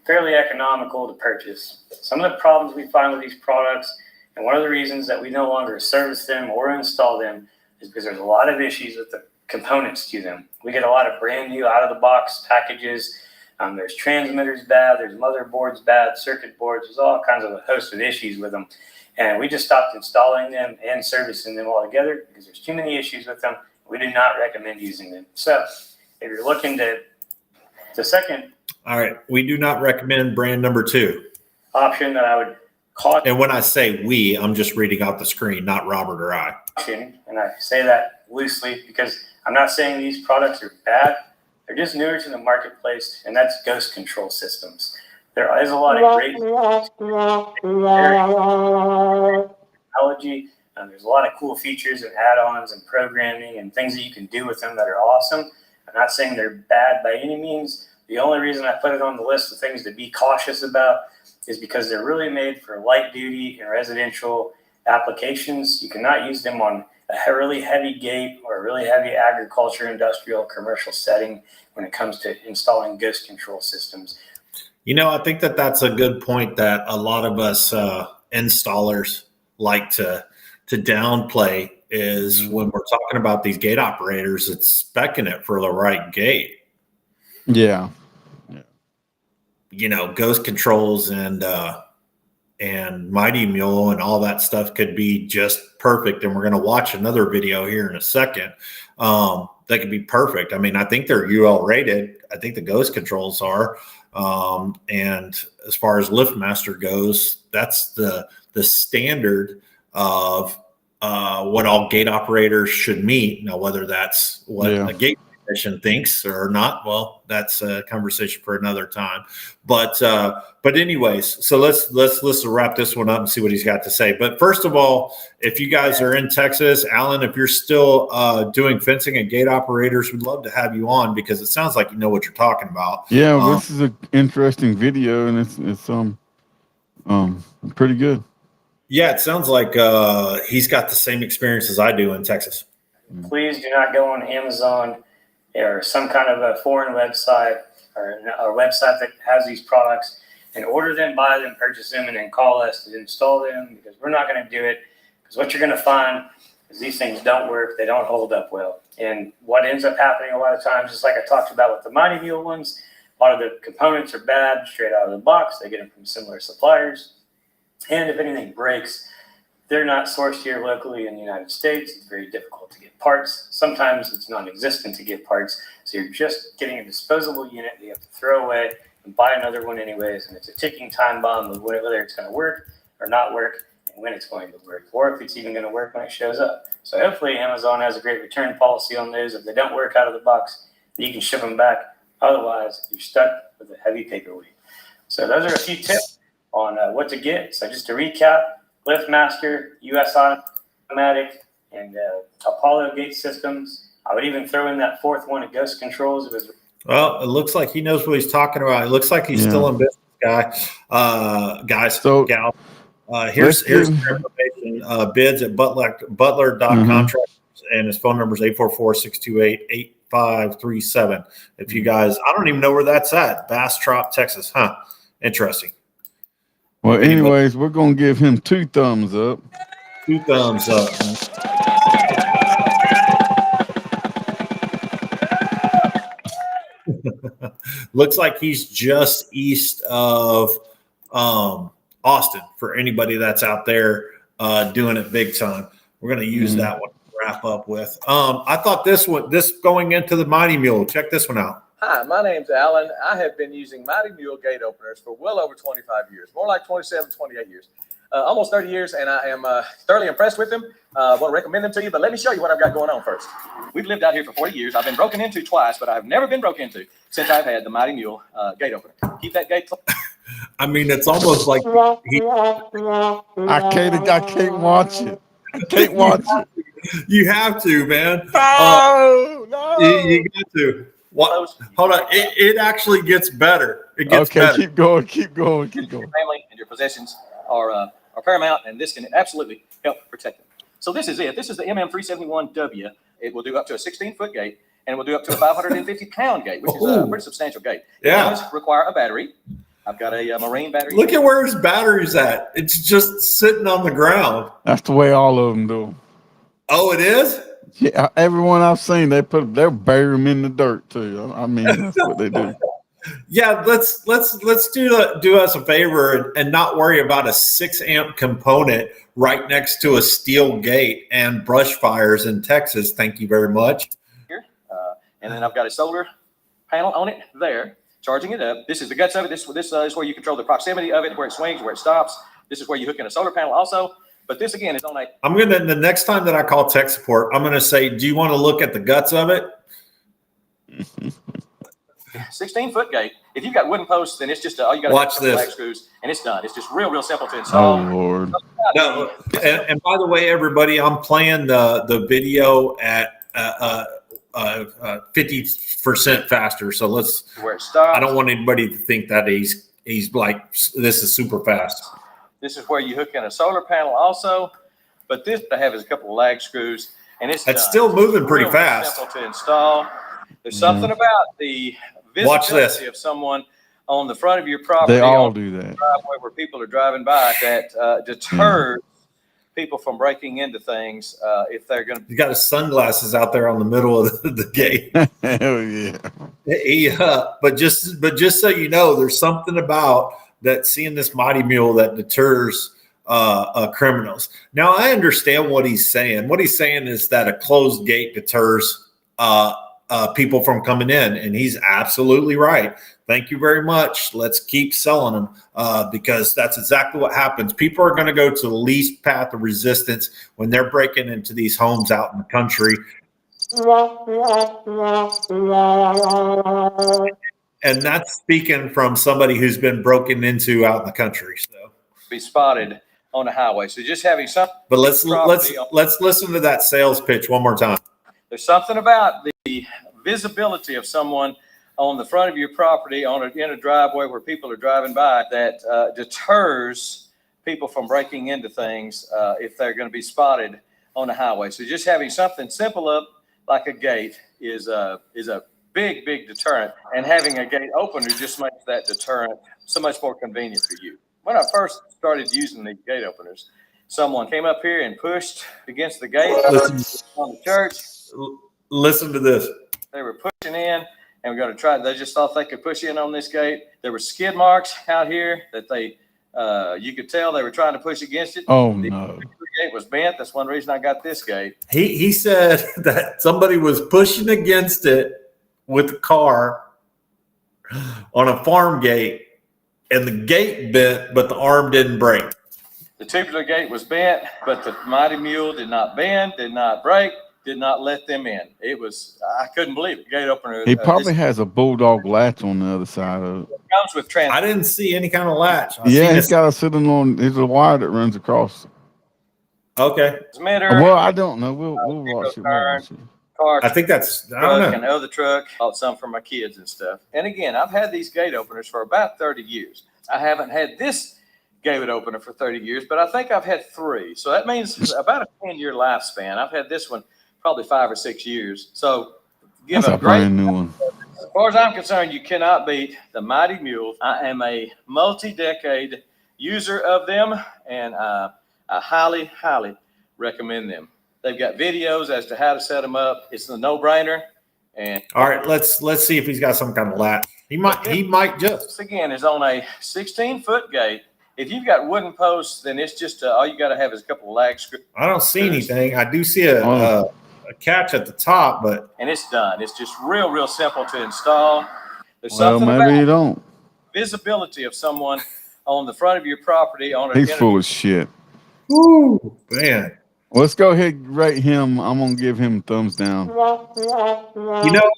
Fairly economical to purchase. Some of the problems we find with these products, and one of the reasons that we no longer service them or install them, is because there's a lot of issues with the components to them. We get a lot of brand new out of the box packages. There's transmitters bad, there's motherboards bad, circuit boards, there's all kinds of a host of issues with them. And we just stopped installing them and servicing them altogether because there's too many issues with them. We do not recommend using them. So if you're looking to the second. All right. We do not recommend brand number 2. Option that I would caution. And when I say we, I'm just reading out the screen, not Robert or I. And I say that loosely because I'm not saying these products are bad. They're just newer to the marketplace, and that's Ghost Control Systems. There is a lot of great technology. There's a lot of cool features and add-ons and programming and things that you can do with them that are awesome. I'm not saying they're bad by any means. The only reason I put it on the list of things to be cautious about is because they're really made for light duty and residential applications. You cannot use them on a really heavy gate or a really heavy agriculture, industrial, commercial setting when it comes to installing Ghost Control Systems. You know, I think that that's a good point that a lot of us installers like to downplay is when we're talking about these gate operators, it's speccing it for the right gate. Yeah. You know, Ghost Controls and Mighty Mule and all that stuff could be just perfect. And we're going to watch another video here in a second. That could be perfect. I mean, I think they're UL rated. I think the Ghost Controls are. And as far as LiftMaster goes, that's the standard of what all gate operators should meet. Now, whether that's what a gate technician thinks or not, well, that's a conversation for another time. But anyways, so let's wrap this one up and see what he's got to say. But first of all, if you guys are in Texas, Alan, if you're still doing fencing and gate operators, we'd love to have you on because it sounds like you know what you're talking about. Yeah, this is an interesting video, and it's pretty good. Yeah, it sounds like he's got the same experience as I do in Texas. Please do not go on Amazon or some kind of a foreign website or a website that has these products and order them, buy them, purchase them, and then call us to install them because we're not going to do it. Because what you're going to find is these things don't work. They don't hold up well. And what ends up happening a lot of times, just like I talked about with the Mighty Mule ones, a lot of the components are bad straight out of the box. They get them from similar suppliers. And if anything breaks, they're not sourced here locally in the United States. It's very difficult to get parts. Sometimes it's non-existent to get parts. So you're just getting a disposable unit that you have to throw away and buy another one anyways. And it's a ticking time bomb of whether it's going to work or not work and when it's going to work, or if it's even going to work when it shows up. So hopefully Amazon has a great return policy on those. If they don't work out of the box, you can ship them back. Otherwise, you're stuck with a heavy paperweight. So those are a few tips on what to get. So just to recap, LiftMaster, US Automatic, and Apollo Gate Systems. I would even throw in that fourth one at Ghost Controls. Well, it looks like he knows what he's talking about. It looks like he's Yeah. still in business, guys, So, gal. Here's let's the give- information. Bids at butler.contractors, and his phone number is 844-628-8537. If you guys, I don't even know where that's at. Bastrop, Texas. Huh. Interesting. Well, anyways, we're going to give him 2 thumbs up. 2 thumbs up. Looks like he's just east of Austin for anybody that's out there doing it big time. We're going to use that one to wrap up with. I thought this going into the Mighty Mule. Check this one out. Hi, my name's Alan. I have been using Mighty Mule gate openers for well over 25 years, more like 27, 28 years, almost 30 years, and I am thoroughly impressed with them. I want to recommend them to you, but let me show you what I've got going on first. We've lived out here for 40 years. I've been broken into twice, but I've never been broken into since I've had the Mighty Mule gate opener. Keep that gate closed. I mean, it's almost like I can't watch it. I can't watch it. you have to, man. No. You got to. What? Hold on. It actually gets better. It gets Okay, better. keep going. Your family and your possessions are paramount, and this can absolutely help protect them. So this is it. This is the MM371W. It will do up to a 16-foot gate, and it will do up to a 550-pound gate, which is a pretty substantial gate. Yeah. It does require a battery. I've got a marine battery. Look at where his battery's at. It's just sitting on the ground. That's the way all of them do. Oh, it is? Yeah, everyone I've seen, they'll bury them in the dirt too. I mean, that's what they do. Yeah, let's do us a favor and not worry about a 6-amp component right next to a steel gate and brush fires in Texas. Thank you very much. Here, and then I've got a solar panel on it there, charging it up. This is the guts of it. This is where you control the proximity of it, where it swings, where it stops. This is where you hook in a solar panel also. But this again is on a. The next time that I call tech support, I'm gonna say, do you want to look at the guts of it? 16-foot gate. If you've got wooden posts, then it's just all you got to Watch this. Flag screws, and it's done. It's just real simple to install. Oh Lord! No, and by the way, everybody, I'm playing the video at 50% faster. So Where it stops. I don't want anybody to think that he's like this is super fast. This is where you hook in a solar panel also. But this I have is a couple of lag screws, and it's That's done. still moving pretty Real fast. Simple to install. There's something about the Watch this. visibility of someone on the front of your property. They all on do that. the driveway where people are driving by that deters people from breaking into things if they're going to. He's got his sunglasses out there on the middle of the gate. Hell yeah! But just so you know, there's something about that seeing this Mighty Mule that deters criminals. Now I understand what he's saying. What he's saying is that a closed gate deters people from coming in, and he's absolutely right. Thank you very much. Let's keep selling them because that's exactly what happens. People are going to go to the least path of resistance when they're breaking into these homes out in the country. And that's speaking from somebody who's been broken into out in the country. So be spotted on the highway. So just having something. But let's listen to that sales pitch one more time. There's something about the visibility of someone on the front of your property in a driveway where people are driving by that deters people from breaking into things if they're going to be spotted on the highway. So just having something simple up like a gate is a big deterrent, and having a gate opener just makes that deterrent so much more convenient for you. When I first started using the gate openers, someone came up here and pushed against the gate on the church. Listen to this. They were pushing in, and we're going to try. They just thought they could push in on this gate. There were skid marks out here that you could tell they were trying to push against it. Oh The no! gate was bent. That's one reason I got this gate. He said that somebody was pushing against it with a car on a farm gate, and the gate bent, but the arm didn't break. The tubular gate was bent, but the Mighty Mule did not bend, did not break, did not let them in. It was, I couldn't believe it. Gate opener. He probably has a bulldog latch on the other side of it. comes with trans. I didn't see any kind of latch. Yeah, he's got a sitting on. There's a wire that runs across. Okay. transmitter. Well, I don't know. We'll watch it. We'll watch it. car. I think that's, I Truck don't and know. other truck. Bought some for my kids and stuff. And again, I've had these gate openers for about 30 years. I haven't had this gate opener for 30 years, but I think I've had 3. So that means about a 10-year lifespan. I've had this one probably 5 or 6 years. So give That's a a great. brand new one. As far as I'm concerned, you cannot beat the Mighty Mule. I am a multi-decade user of them, and I highly, highly recommend them. They've got videos as to how to set them up. It's a no-brainer. And All right, let's see if he's got some kind of latch. He might just. this again is on a 16-foot gate. If you've got wooden posts, then it's just all you got to have is a couple of lag screws, I don't see anything. I do see a catch at the top, but and it's done. It's just real, real simple to install. There's Well, something maybe you about don't. visibility of someone on the front of your property on a He's full of shit. woo, man. Let's go ahead and rate him. I'm gonna give him thumbs down. You know,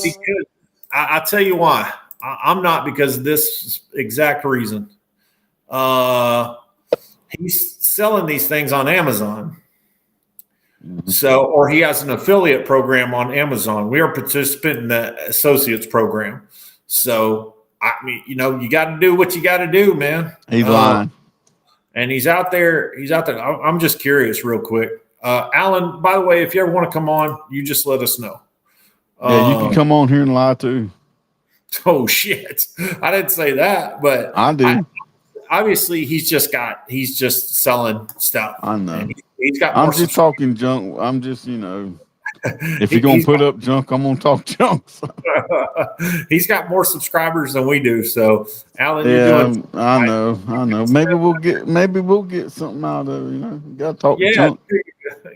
because I tell you why. I'm not, because of this exact reason. He's selling these things on Amazon. So, or he has an affiliate program on Amazon. We are a participant in the associates program. So, I mean, you know, you got to do what you got to do, man. He's lying. And he's out there. I'm just curious real quick. Alan, by the way, if you ever want to come on, you just let us know. Yeah, you can come on here and lie too. Oh shit. I didn't say that, but I do. obviously he's just selling stuff. I know. And he's got I'm more just talking junk. I'm just, if you're gonna put up junk, I'm gonna talk junk. He's got more subscribers than we do. So Alan, Yeah, you're doing I know. Maybe we'll get something out of it. You gotta talk junk.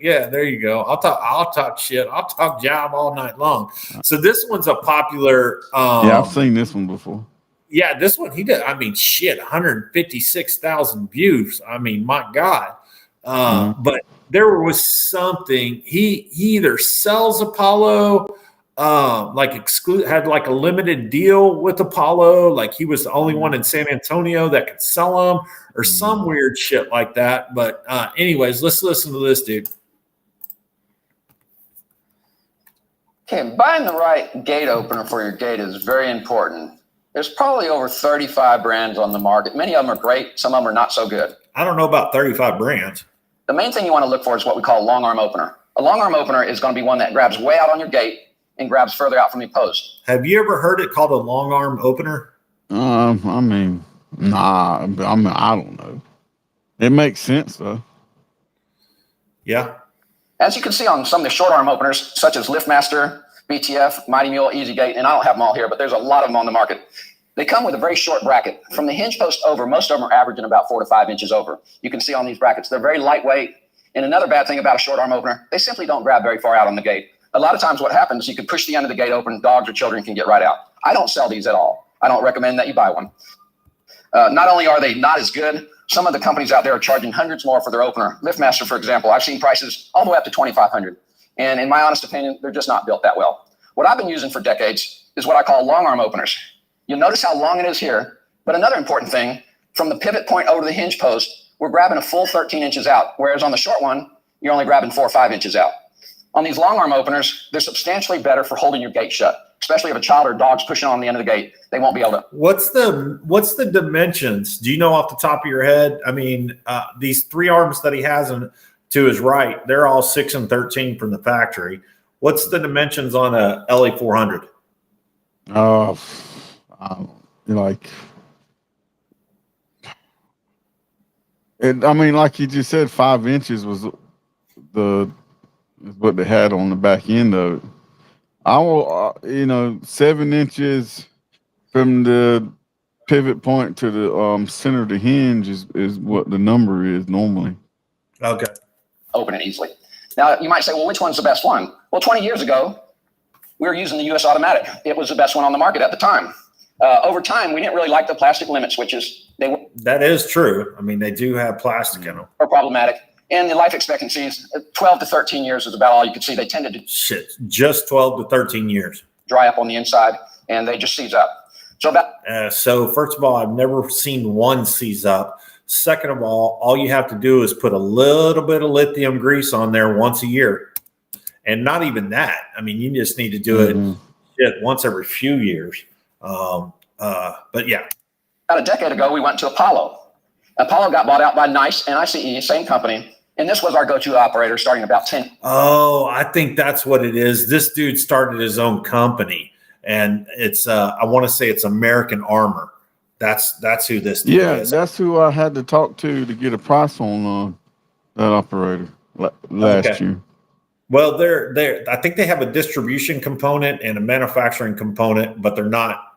Yeah, there you go. I'll talk shit. I'll talk job all night long. So this one's a popular. Yeah, I've seen this one before. Yeah, this one he did. I mean, shit, 156,000 views. I mean, my God. But there was something. He either sells Apollo, had like a limited deal with Apollo, like he was the only one in San Antonio that could sell them, or some weird shit like that. But anyways, let's listen to this dude. Okay, buying the right gate opener for your gate is very important. There's probably over 35 brands on the market. Many of them are great. Some of them are not so good. I don't know about 35 brands. The main thing you want to look for is what we call a long arm opener. A long arm opener is going to be one that grabs way out on your gate and grabs further out from your post. Have you ever heard it called a long arm opener? I mean, nah. I don't know. It makes sense though. Yeah. As you can see on some of the short arm openers, such as LiftMaster, BTF, Mighty Mule, EasyGate, and I don't have them all here, but there's a lot of them on the market. They come with a very short bracket. From the hinge post over, most of them are averaging about 4 to 5 inches over. You can see on these brackets, they're very lightweight. And another bad thing about a short arm opener, they simply don't grab very far out on the gate. A lot of times what happens, you can push the end of the gate open, dogs or children can get right out. I don't sell these at all. I don't recommend that you buy one. Not only are they not as good, some of the companies out there are charging hundreds more for their opener. LiftMaster, for example, I've seen prices all the way up to $2,500. And in my honest opinion, they're just not built that well. What I've been using for decades is what I call long arm openers. You'll notice how long it is here. But another important thing, from the pivot point over to the hinge post, we're grabbing a full 13 inches out, whereas on the short one, you're only grabbing 4 or 5 inches out. On these long arm openers, they're substantially better for holding your gate shut, especially if a child or dog's pushing on the end of the gate. They won't be able to. What's the dimensions? Do you know off the top of your head? I mean, these 3 arms that he has to his right, they're all 6 and 13 from the factory. What's the dimensions on a LA 400? Like you just said, 5 inches was what they had on the back end of it. I will, 7 inches from the pivot point to the center of the hinge is what the number is normally. Okay. Open it easily. Now, you might say, well, which one's the best one? Well, 20 years ago, we were using the US Automatic. It was the best one on the market at the time. Over time, we didn't really like the plastic limit switches. That is true. I mean, they do have plastic in them. Were problematic. And the life expectancies, 12 to 13 years is about all you could see. They tended to just 12 to 13 years. Dry up on the inside, and they just seize up. So first of all, I've never seen one seize up. Second of all you have to do is put a little bit of lithium grease on there once a year. and not even that. I mean, you just need to do it once every few years. But yeah. About a decade ago, we went to Apollo. Apollo got bought out by NICE and ICE, same company. And this was our go-to operator starting about 10. Oh, I think that's what it is. This dude started his own company, and it's I want to say it's American Armor. That's who this dude is. That's who I had to talk to get a price on that operator last year. Well, they're I think they have a distribution component and a manufacturing component, but they're not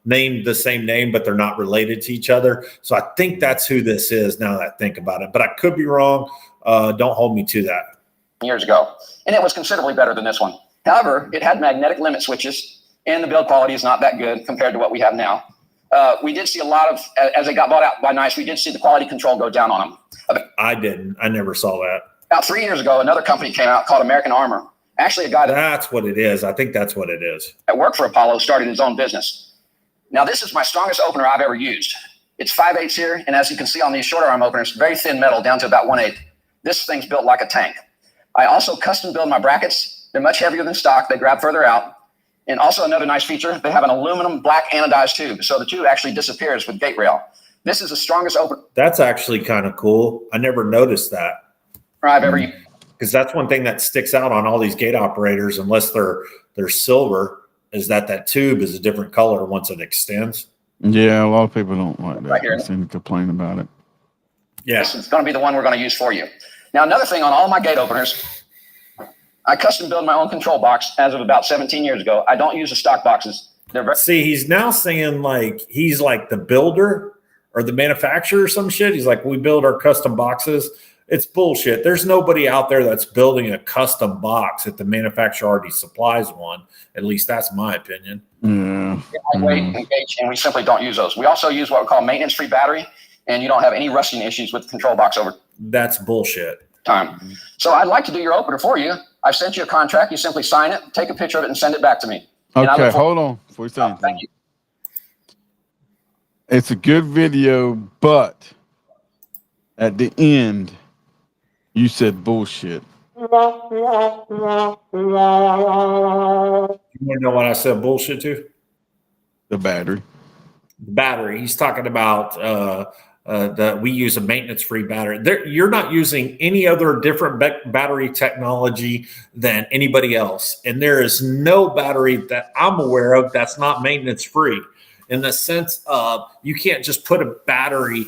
named the same name, but they're not related to each other. So I think that's who this is now that I think about it, but I could be wrong. Don't hold me to that. Years ago, and it was considerably better than this one. However, it had magnetic limit switches, and the build quality is not that good compared to what we have now. We did see a lot of, as they got bought out by NICE, we did see the quality control go down on them. I didn't. I never saw that. About 3 years ago, another company came out called American Armor. Actually, a guy that's what it is. I think that's what it is. That worked for Apollo started his own business. Now, this is my strongest opener I've ever used. It's 5/8 here, and as you can see on these short arm openers, very thin metal down to about 1/8. This thing's built like a tank. I also custom build my brackets. They're much heavier than stock. They grab further out. And also another nice feature, they have an aluminum black anodized tube, so the tube actually disappears with gate rail. This is the strongest opener. That's actually kind of cool. I never noticed that. I've ever used. Because that's one thing that sticks out on all these gate operators, unless they're silver, is that tube is a different color once it extends. Yeah, a lot of people don't like that. Right here. They seem to complain about it. Yeah. This is going to be the one we're going to use for you. Now, another thing on all my gate openers, I custom build my own control box as of about 17 years ago. I don't use the stock boxes. See, he's now saying like he's like the builder or the manufacturer or some shit. He's like, we build our custom boxes. It's bullshit. There's nobody out there that's building a custom box if the manufacturer already supplies one. At least that's my opinion. Lightweight, engage, and we simply don't use those. We also use what we call maintenance-free battery, and you don't have any rusting issues with the control box over That's bullshit. time. So I'd like to do your opener for you. I've sent you a contract. You simply sign it, take a picture of it, and send it back to me. Okay, hold on before you say anything. Thank you. It's a good video, but at the end, you said bullshit. You want to know what I said bullshit to? The battery. The battery. He's talking about that we use a maintenance-free battery. You're not using any other different battery technology than anybody else. And there is no battery that I'm aware of that's not maintenance-free. In the sense of you can't just put a battery,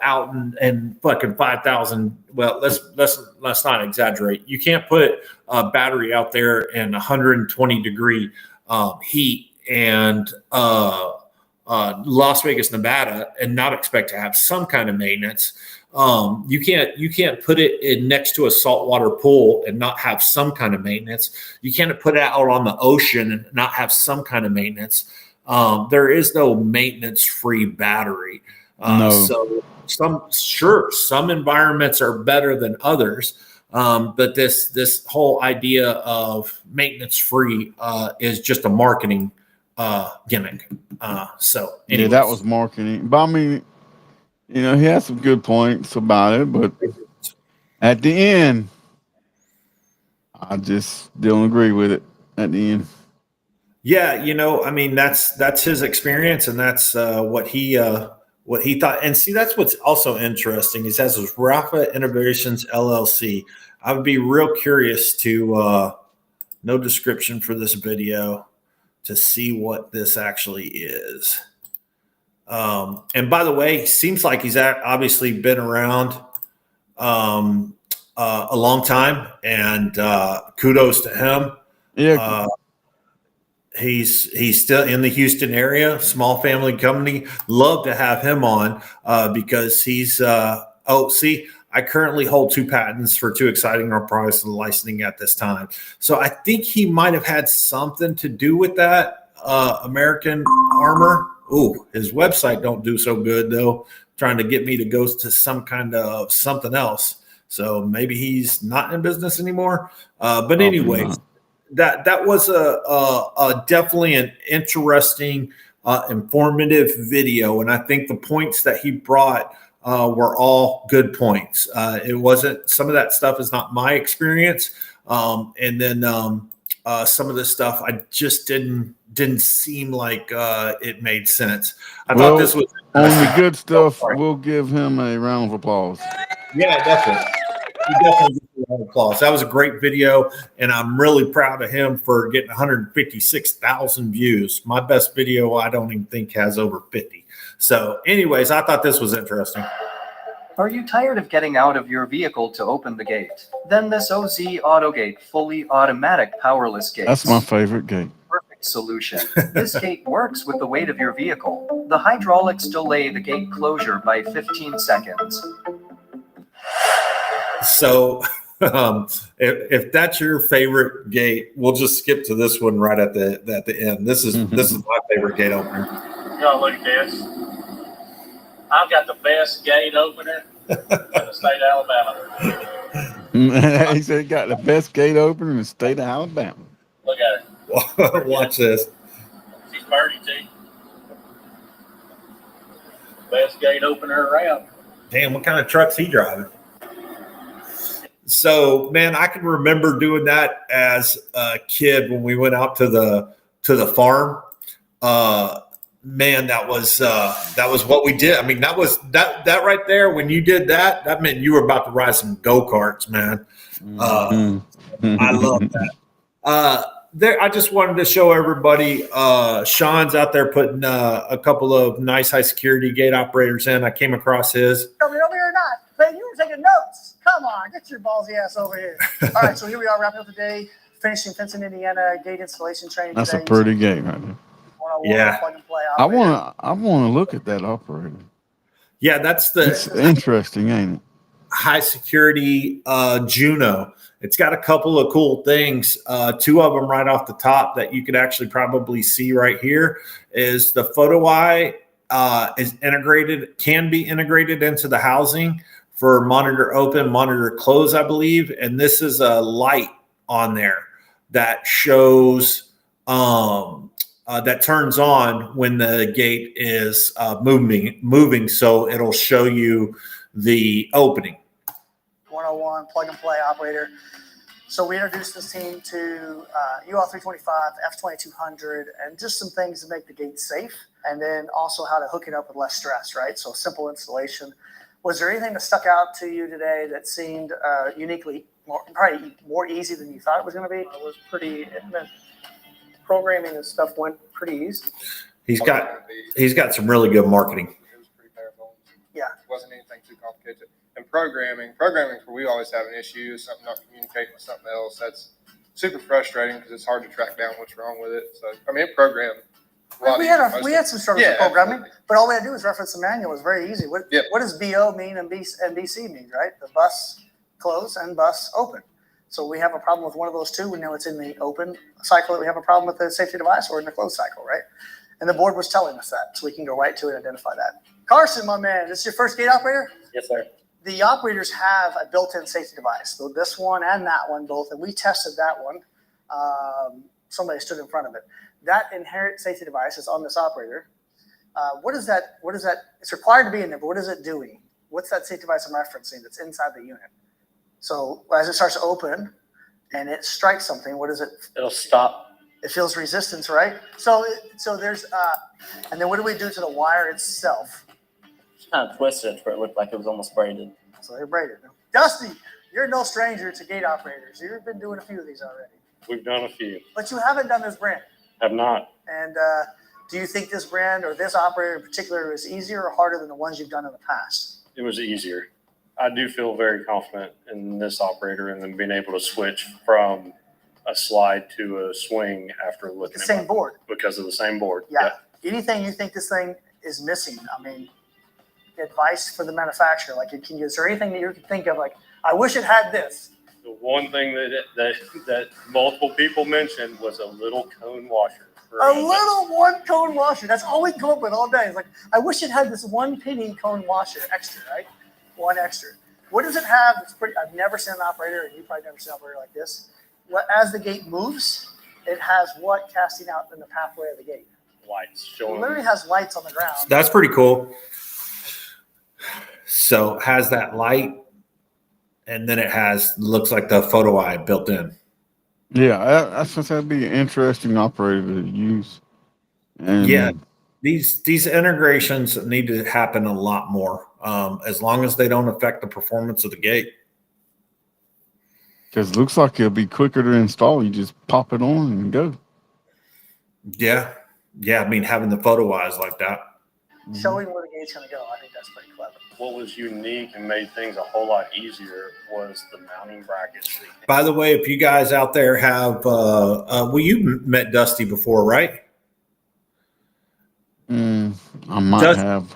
out and fucking 5,000. Well, let's not exaggerate. You can't put a battery out there in 120 degree heat and Las Vegas, Nevada, and not expect to have some kind of maintenance. You can't put it in next to a saltwater pool and not have some kind of maintenance. You can't put it out on the ocean and not have some kind of maintenance. There is no maintenance-free battery. No. So some environments are better than others. But this whole idea of maintenance-free is just a marketing gimmick. So anyways. Yeah, that was marketing. But I mean, he has some good points about it, but at the end, I just don't agree with it at the end. Yeah, I mean that's his experience, and that's what he thought. And see, that's what's also interesting. He says it's Rafa Innovations LLC. I would be real curious to no description for this video to see what this actually is. And by the way, seems like he's obviously been around a long time, and kudos to him. Yeah. He's still in the Houston area, small family company. Love to have him on because he's I currently hold 2 patents for 2 exciting products and licensing at this time. So I think he might have had something to do with that. American Armor. Ooh, his website don't do so good though. Trying to get me to go to some kind of something else. So maybe he's not in business anymore. But anyway. That was a definitely an interesting, informative video, and I think the points that he brought were all good points. It wasn't, some of that stuff is not my experience, And then some of this stuff I just didn't seem like it made sense. I thought this was on the good stuff. We'll give him a round of applause. Yeah, definitely. You definitely get a round of applause. That was a great video, and I'm really proud of him for getting 156,000 views. My best video, I don't even think has over 50. So, anyways, I thought this was interesting. Are you tired of getting out of your vehicle to open the gate? Then this OZ AutoGate fully automatic powerless gate. That's my favorite gate. Perfect solution. This gate works with the weight of your vehicle. The hydraulics delay the gate closure by 15 seconds. So, if that's your favorite gate, we'll just skip to this one right at the end. This is my favorite gate opener. Y'all look at this. I've got the best gate opener in the state of Alabama. He said he got the best gate opener in the state of Alabama. Look at her. Watch this. She's 32. Best gate opener around. Damn, what kind of truck's he driving? So, man, I can remember doing that as a kid when we went out to the farm. Man, that was what we did. I mean, that that right there. When you did that, that meant you were about to ride some go-karts, man. I love that. I just wanted to show everybody. Sean's out there putting a couple of nice high security gate operators in. I came across his. Over here or not? Man, you were taking notes. Come on, get your ballsy ass over here. All right, so here we are wrapping up the day, finishing Fencing, Indiana gate installation training. That's today. a pretty gate right there. Yeah. Plug and play I operator. want to look at that operator. Yeah, that's It's interesting, ain't it? high security Juno. It's got a couple of cool things. Two of them right off the top that you could actually probably see right here is the photo eye is integrated, can be integrated into the housing for monitor open, monitor close, I believe. And this is a light on there that shows that turns on when the gate is moving. So it'll show you the opening. 101 plug and play operator. So we introduced this team to UL 325, F2200, and just some things to make the gate safe, and then also how to hook it up with less stress, right? So simple installation. Was there anything that stuck out to you today that seemed uniquely, probably more easy than you thought it was going to be? It was pretty, programming and stuff went pretty easy. He's got some really good marketing. It was pretty bare bones. Yeah. It wasn't anything too complicated. And programming where we always have an issue, something not communicating with something else. That's super frustrating because it's hard to track down what's wrong with it. So, I mean, it programmed. We had some struggles with programming, absolutely. but all we had to do was reference the manual. It was very easy. What does BO mean and BC mean, right? The bus close and bus open. So we have a problem with one of those two. We know it's in the open cycle that we have a problem with the safety device, or in the closed cycle, right? And the board was telling us that, so we can go right to it and identify that. Carson, my man, this is your first gate operator? Yes, sir. The operators have a built-in safety device. So this one and that one both, and we tested that one. Somebody stood in front of it. That inherent safety device is on this operator. What is that? It's required to be in there, but what is it doing? What's that safety device I'm referencing that's inside the unit? So as it starts to open and it strikes something, what is it? It'll stop. It feels resistance, right? So there's, and then what do we do to the wire itself? Just kind of twisted it where it looked like it was almost braided. So they're braided. Dusty, you're no stranger to gate operators. You've been doing a few of these already. We've done a few. But you haven't done this brand. Have not. And do you think this brand or this operator in particular is easier or harder than the ones you've done in the past? It was easier. I do feel very confident in this operator and then being able to switch from a slide to a swing after looking The same board. because of the same board. Yeah. Anything you think this thing is missing? I mean, advice for the manufacturer. Like, is there anything that you can think of? Like, I wish it had this. The one thing that multiple people mentioned was a little cone washer. A little one cone washer. That's all we come up with all day. It's like, I wish it had this one penny cone washer extra, right? One extra. What does it have? It's pretty. I've never seen an operator, and you probably never seen an operator like this. As the gate moves, it has what casting out in the pathway of the gate? Lights It showing. literally has lights on the ground. That's pretty cool. So has that light, and then it looks like the photo eye built in. Yeah, I think that'd be an interesting operator to use. And Yeah, these integrations need to happen a lot more, as long as they don't affect the performance of the gate. because it looks like it'll be quicker to install. You just pop it on and go. Yeah. I mean, having the photo eyes like that. Showing where the gate's going to go. I think that's pretty clever. What was unique and made things a whole lot easier was the mounting brackets. By the way, if you guys out there have, well, you met Dusty before, right? I might have.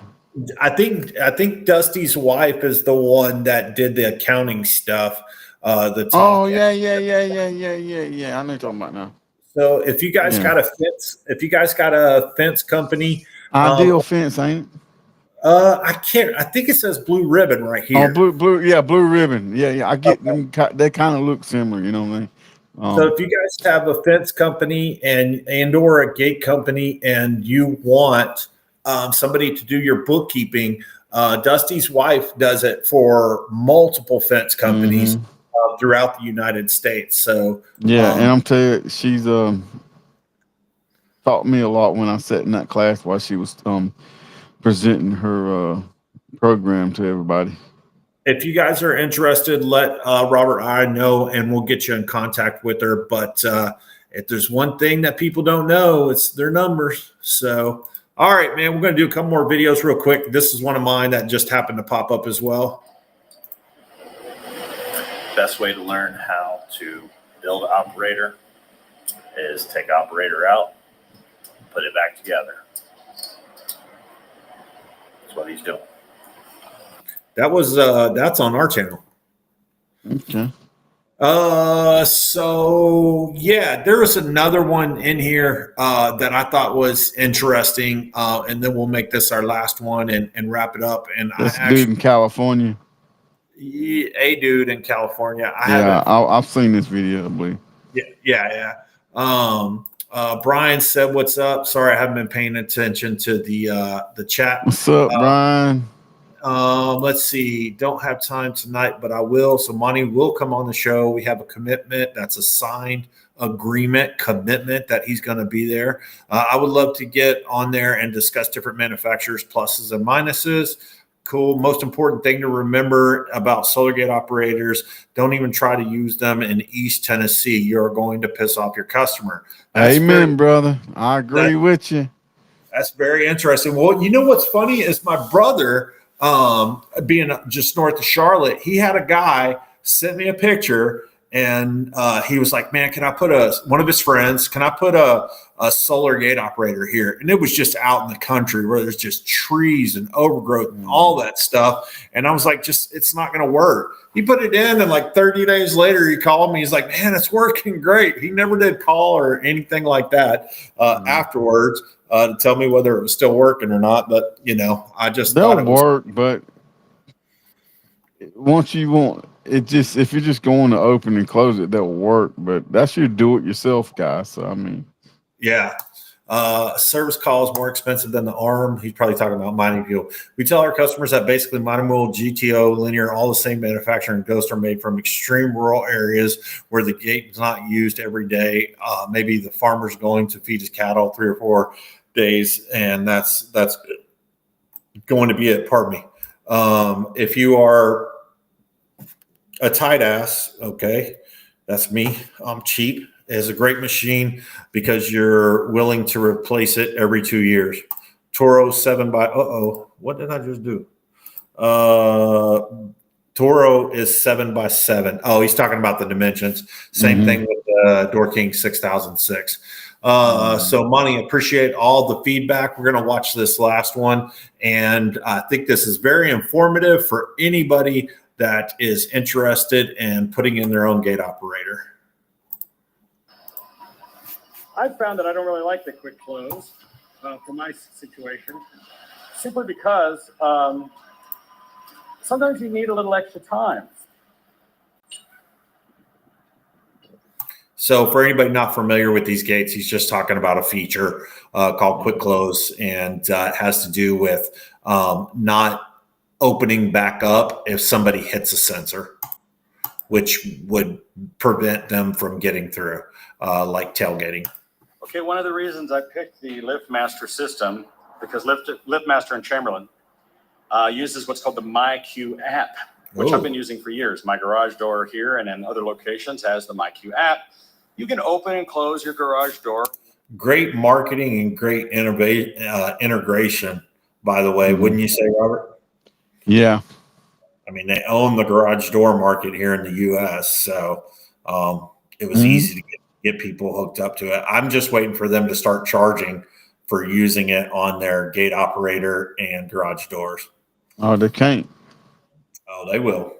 I think Dusty's wife is the one that did the accounting stuff. Yeah. I know you're talking about now. So if you guys got a fence company, Ideal Fence, ain't it? I think it says Blue Ribbon right here. Oh, blue ribbon. Yeah. I get them. They kind of look similar, you know what I mean? So if you guys have a fence company and or a gate company, and you want somebody to do your bookkeeping, Dusty's wife does it for multiple fence companies throughout the United States. So and I'm telling you, she's taught me a lot when I sat in that class while she was presenting her program to everybody. if you guys are interested, let Robert I know, and we'll get you in contact with her. But if there's one thing that people don't know, it's their numbers. So, all right, man, we're going to do a couple more videos real quick. This is one of mine that just happened to pop up as well. Best way to learn how to build operator is take operator out, put it back together. That's what he's doing. That was that's on our channel. Okay. So yeah, there was another one in here that I thought was interesting, and then we'll make this our last one and wrap it up. And this dude in California. A dude in California. I've seen this video, I believe. Yeah. Brian said, "What's up?" Sorry, I haven't been paying attention to the chat. What's up, Brian? Let's see. Don't have time tonight, but I will. So Monty will come on the show. We have a commitment. That's a signed agreement, commitment that he's going to be there. I would love to get on there and discuss different manufacturers' pluses and minuses. Cool. Most important thing to remember about solar gate operators, don't even try to use them in East Tennessee. You're going to piss off your customer. Amen, brother. I agree with you. That's very interesting. Well, you know what's funny is my brother, being just north of Charlotte, he had a guy send me a picture, and he was like, "Man, can I put one of his friends? Can I put a solar gate operator here?" And it was just out in the country where there's just trees and overgrowth and all that stuff. And I was like, it's not going to work. He put it in, and like 30 days later, he called me. He's like, "Man, it's working great." He never did call or anything like that afterwards to tell me whether it was still working or not. But I just they'll thought it work. But once you want it, just if you're just going to open and close it, they'll work. But that's your do-it-yourself guy. So I mean, yeah. Service call is more expensive than the ARM. He's probably talking about mining fuel. We tell our customers that basically mining fuel, GTO, linear, all the same manufacturer and Ghost are made from extreme rural areas where the gate is not used every day. Maybe the farmer's going to feed his cattle 3 or 4 days, and that's going to be it. Pardon me. If you are a tight ass, okay, that's me. I'm cheap. Is a great machine because you're willing to replace it every 2 years. Toro 7x. What did I just do? Toro is 7x7. Oh, he's talking about the dimensions. Same thing with the Door King 6006. So Monty, appreciate all the feedback. We're going to watch this last one, and I think this is very informative for anybody that is interested in putting in their own gate operator. I've found that I don't really like the quick close for my situation, simply because sometimes you need a little extra time. So for anybody not familiar with these gates, he's just talking about a feature called quick close, and it has to do with not opening back up if somebody hits a sensor. which would prevent them from getting through, like tailgating. Okay, one of the reasons I picked the LiftMaster system, because LiftMaster in Chamberlain uses what's called the MyQ app, which I've been using for years. My garage door here and in other locations has the MyQ app. You can open and close your garage door. Great marketing and great integration, by the way, wouldn't you say, Robert? Yeah. I mean, they own the garage door market here in the U.S., so it was easy to get people hooked up to it. I'm just waiting for them to start charging for using it on their gate operator and garage doors. Oh, they can't. Oh, they will.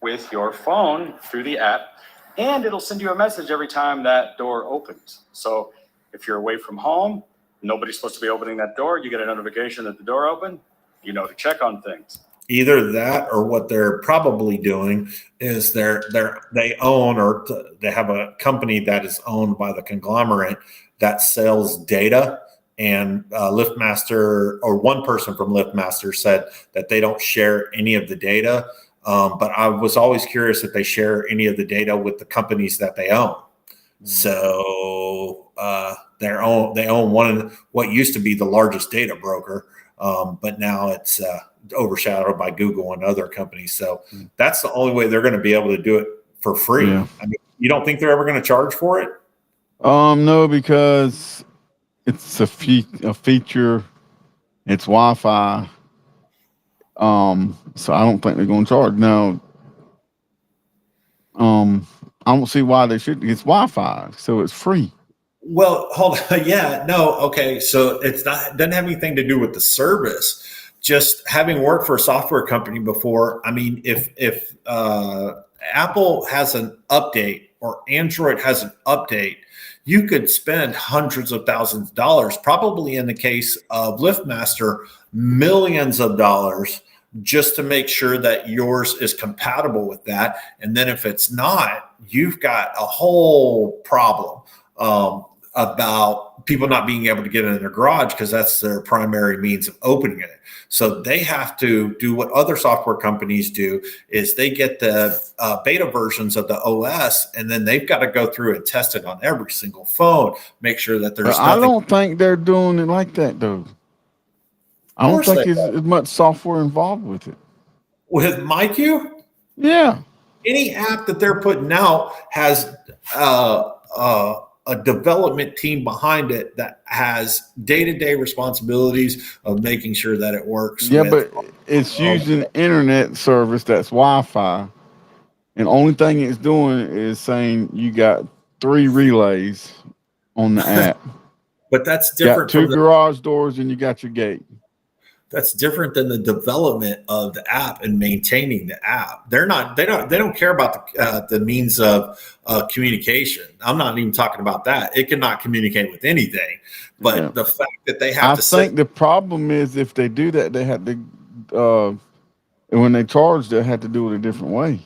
With your phone through the app, and it'll send you a message every time that door opens. So if you're away from home, nobody's supposed to be opening that door, you get a notification that the door opened, you know to check on things. Either that, or what they're probably doing is they own, or they have a company that is owned by the conglomerate that sells data. And LiftMaster, or one person from LiftMaster, said that they don't share any of the data. But I was always curious if they share any of the data with the companies that they own. So they own one of what used to be the largest data broker, but now it's overshadowed by Google and other companies. So that's the only way they're going to be able to do it for free. Yeah. I mean, you don't think they're ever going to charge for it? No, because it's a feature. It's Wi-Fi. So I don't think they're going to charge. Now, I don't see why they should. It's Wi-Fi, so it's free. Well, hold on. Yeah, no. Okay. So doesn't have anything to do with the service. Just having worked for a software company before. I mean, if Apple has an update or Android has an update, you could spend hundreds of thousands of dollars, probably in the case of LiftMaster, millions of dollars, just to make sure that yours is compatible with that. And then if it's not, you've got a whole problem about people not being able to get in their garage because that's their primary means of opening it. So they have to do what other software companies do, is they get the beta versions of the OS, and then they've got to go through and test it on every single phone, make sure that there's I don't think they're doing it like that, though. I don't think there's as much software involved with it. With MyQ? Yeah. Any app that they're putting out has a development team behind it that has day-to-day responsibilities of making sure that it works. Yeah, but it's using internet service that's Wi-Fi, and only thing it's doing is saying you got 3 relays on the app. But that's different. You got 2 garage doors and you got your gate. That's different than the development of the app and maintaining the app. They don't care about the means of communication. I'm not even talking about that. It cannot communicate with anything. But the fact that they have to think the problem is if they do that, they have to when they charge, they have to do it a different way.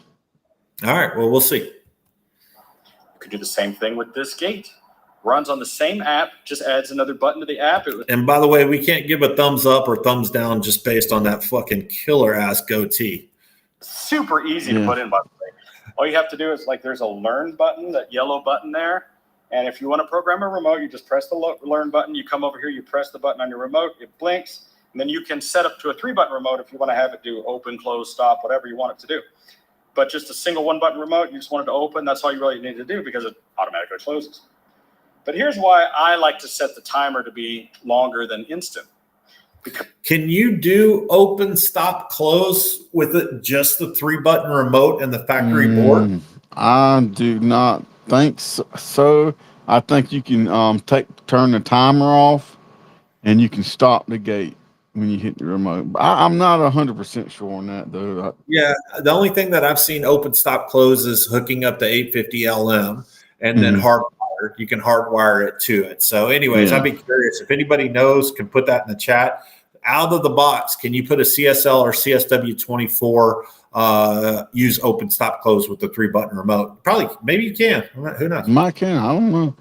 All right. Well, we'll see. You could do the same thing with this gate. Runs on the same app, just adds another button to the app. And by the way, we can't give a thumbs up or thumbs down just based on that fucking killer ass goatee. Super easy to put in, by the way. All you have to do is, like, there's a learn button, that yellow button there. And if you want to program a remote, you just press the learn button. You come over here, you press the button on your remote, it blinks. And then you can set up to a 3-button remote if you want to have it do open, close, stop, whatever you want it to do. But just a single 1-button remote, you just want it to open. That's all you really need to do because it automatically closes. But here's why I like to set the timer to be longer than instant. Can you do open, stop, close with it just the 3-button remote and the factory board? I do not think so. I think you can turn the timer off and you can stop the gate when you hit the remote. I'm not 100% sure on that, though. Yeah, the only thing that I've seen open, stop, close is hooking up the 850 LM and then hardwire. You can hardwire it to it. So anyways, I'd be curious if anybody knows, can put that in the chat. Out of the box, can you put a CSL or CSW24 use open, stop, close with the 3-button remote? Probably, maybe you can. Who knows? Might can. I don't know.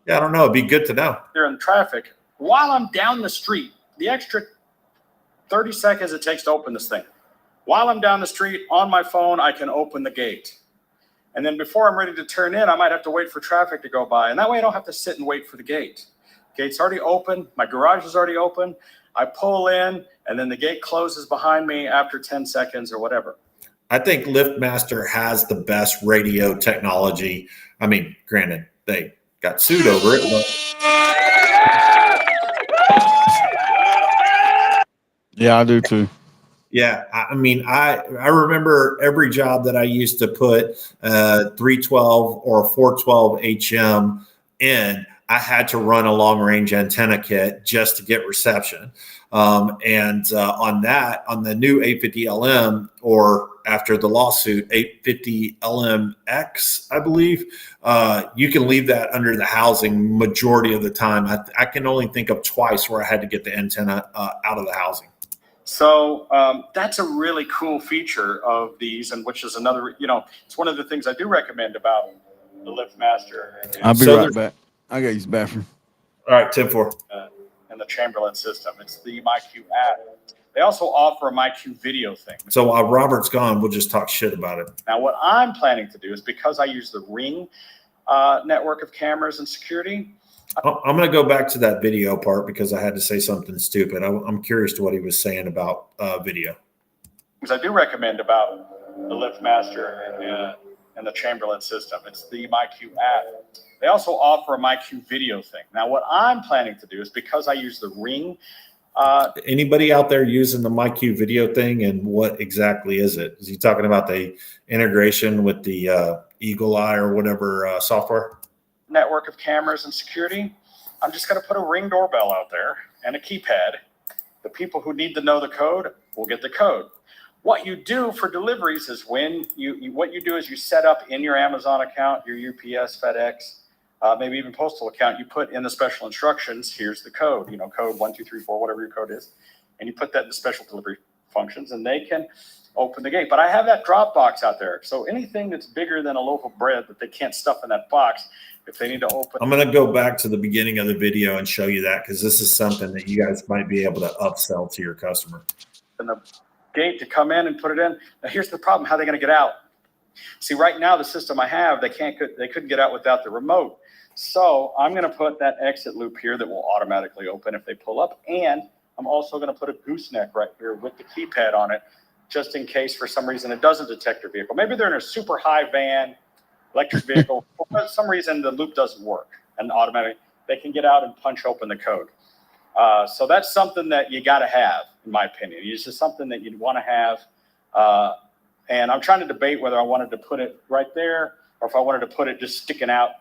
Yeah, I don't know. It'd be good to know. They're in traffic. While I'm down the street, the extra 30 seconds it takes to open this thing. While I'm down the street on my phone, I can open the gate. And then before I'm ready to turn in, I might have to wait for traffic to go by. And that way I don't have to sit and wait for the gate. Gate's already open. My garage is already open. I pull in, and then the gate closes behind me after 10 seconds or whatever. I think LiftMaster has the best radio technology. I mean, granted, they got sued over it, but yeah, I do too. yeah, I mean, I remember every job that I used to put 312 or 412 HM in, I had to run a long range antenna kit just to get reception. On the new 850 LM, or after the lawsuit, 850 LMX, I believe, you can leave that under the housing majority of the time. I can only think of twice where I had to get the antenna out of the housing. So that's a really cool feature of these, and which is another, it's one of the things I do recommend about the LiftMaster. I'll be right back. I got to use the bathroom. All right, 10-4. And the Chamberlain system. It's the MyQ app. They also offer a MyQ video thing. So while Robert's gone, we'll just talk shit about it. Now, what I'm planning to do is, because I use the Ring network of cameras and security. I'm going to go back to that video part because I had to say something stupid. I'm curious to what he was saying about video. Because I do recommend about the LiftMaster and the Chamberlain system. It's the MyQ app. They also offer a MyQ video thing. Now, what I'm planning to do is, because I use the Ring. Anybody out there using the MyQ video thing, and what exactly is it? Is he talking about the integration with the Eagle Eye or whatever software? Network of cameras and security. I'm just going to put a Ring doorbell out there and a keypad. The people who need to know the code will get the code. What you do for deliveries is what you do is you set up in your Amazon account, your UPS, FedEx, maybe even postal account. You put in the special instructions. Here's the code. Code 1234, whatever your code is, and you put that in the special delivery functions, and they can open the gate. But I have that drop box out there, so anything that's bigger than a loaf of bread that they can't stuff in that box, if they need to open. I'm going to go back to the beginning of the video and show you that, because this is something that you guys might be able to upsell to your customer. And the gate to come in and put it in. Now, here's the problem: how are they going to get out? See, right now the system I have, they couldn't get out without the remote. So I'm going to put that exit loop here that will automatically open if they pull up, and I'm also going to put a gooseneck right here with the keypad on it, just in case for some reason it doesn't detect your vehicle. Maybe they're in a super high van, electric vehicle. For some reason the loop doesn't work, and automatically they can get out and punch open the code. So that's something that you got to have, in my opinion. It's just something that you'd want to have. And I'm trying to debate whether I wanted to put it right there, or if I wanted to put it just sticking out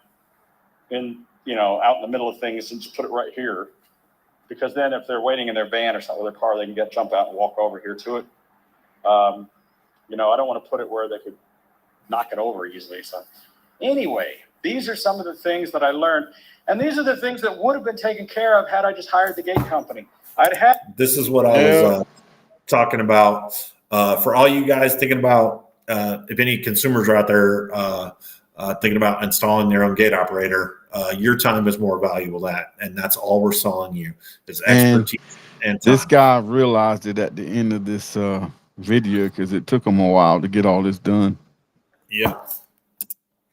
in, out in the middle of things and just put it right here. Because then if they're waiting in their van or something with their car, they can jump out and walk over here to it. I don't want to put it where they could knock it over easily. So anyway, these are some of the things that I learned. And these are the things that would have been taken care of had I just hired the gate company. This is what I was talking about. For all you guys thinking about, if any consumers are out there thinking about installing their own gate operator, your time is more valuable than that. And that's all we're selling you is expertise and time. This guy realized it at the end of this video, because it took him a while to get all this done. Yeah.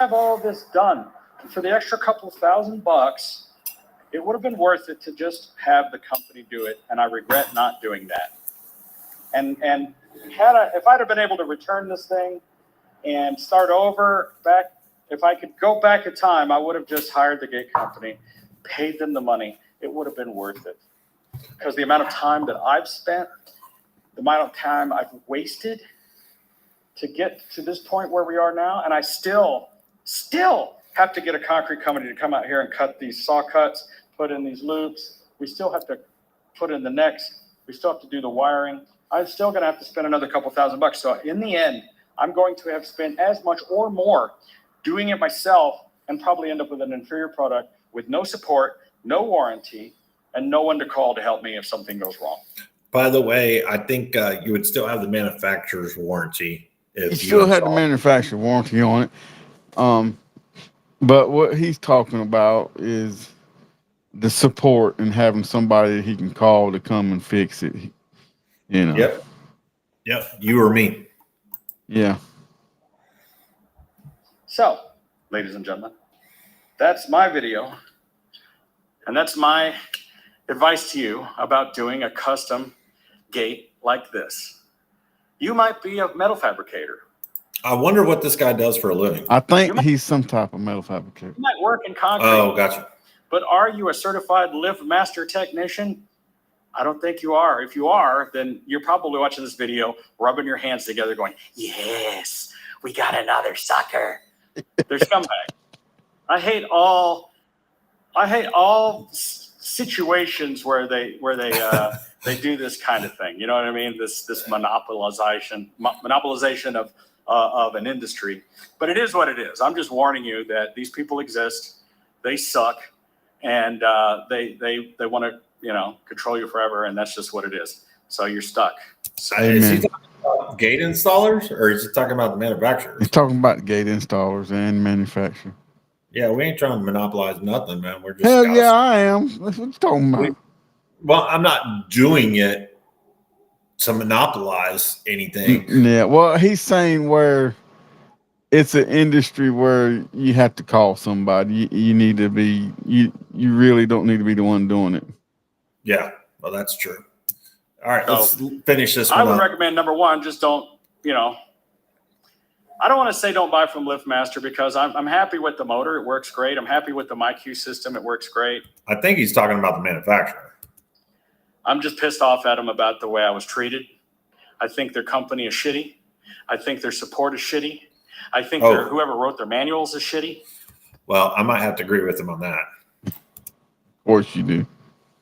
Have all this done for the extra couple of $1,000. It would have been worth it to just have the company do it, and I regret not doing that. And if I'd have been able to return this thing and start over back, if I could go back in time, I would have just hired the gate company, paid them the money. It would have been worth it, because the amount of time that I've spent, the amount of time I've wasted to get to this point where we are now, and I still have to get a concrete company to come out here and cut these saw cuts, put in these loops. We still have to put in the necks. We still have to do the wiring. I'm still going to have to spend another couple $1,000. So in the end, I'm going to have spent as much or more doing it myself, and probably end up with an inferior product with no support, no warranty, and no one to call to help me if something goes wrong. By the way, I think you would still have the manufacturer's warranty. You still had the manufacturer warranty on it. But what he's talking about is the support and having somebody he can call to come and fix it. Yep. Yep, you or me. Yeah. So, ladies and gentlemen, that's my video. And that's my advice to you about doing a custom gate like this. You might be a metal fabricator. I wonder what this guy does for a living. I think he's some type of metal fabricator. You might work in concrete. Oh, gotcha. But are you a certified lift master technician? I don't think you are. If you are, then you're probably watching this video, rubbing your hands together going, yes, we got another sucker. They're scumbag. I hate all situations where they do this kind of thing. You know what I mean? This monopolization of an industry. But it is what it is. I'm just warning you that these people exist. They suck, and they want to control you forever, and that's just what it is. So you're stuck. So, is he talking about gate installers, or is he talking about the manufacturers? He's talking about gate installers and manufacturer. Yeah, we ain't trying to monopolize nothing, man. We're just Hell yeah, I am. That's what you're talking about. Well, I'm not doing it to monopolize anything. Yeah, well, he's saying where it's an industry where you have to call somebody. You need to be you really don't need to be the one doing it. Yeah, well, that's true. All right, let's finish this one I would up. recommend, number one, just don't, I don't want to say don't buy from LiftMaster because I'm happy with the motor. It works great. I'm happy with the MyQ system. It works great. I think he's talking about the manufacturer. I'm just pissed off at him about the way I was treated. I think their company is shitty. I think their support is shitty. I think whoever wrote their manuals is shitty. Well, I might have to agree with him on that. Of course you do.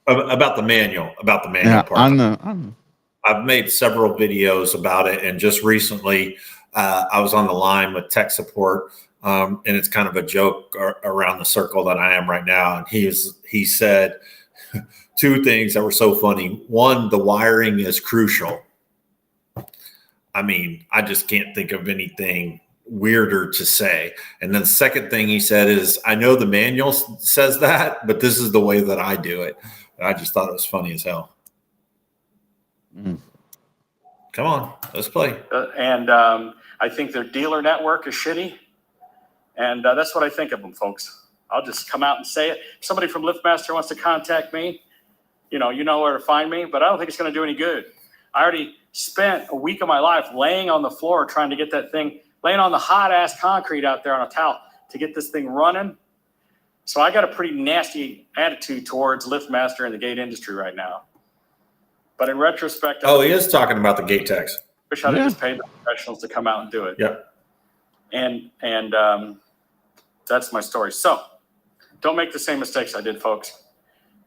About the manual part. I know. I've made several videos about it, and just recently I was on the line with tech support, and it's kind of a joke around the circle that I am right now. And he said two things that were so funny. One, the wiring is crucial. I mean, I just can't think of anything weirder to say. And then the second thing he said is, I know the manual says that, but this is the way that I do it. And I just thought it was funny as hell. Come on, let's play. And I think their dealer network is shitty. And that's what I think of them, folks. I'll just come out and say it. If somebody from LiftMaster wants to contact me, you know where to find me, but I don't think it's going to do any good. I already spent a week of my life laying on the floor trying to get that thing, laying on the hot ass concrete out there on a towel to get this thing running. So I got a pretty nasty attitude towards LiftMaster and the gate industry right now. But in retrospect, he is talking about the gate techs. Wish I'd have just paid the professionals to come out and do it. Yep. And that's my story. So don't make the same mistakes I did, folks.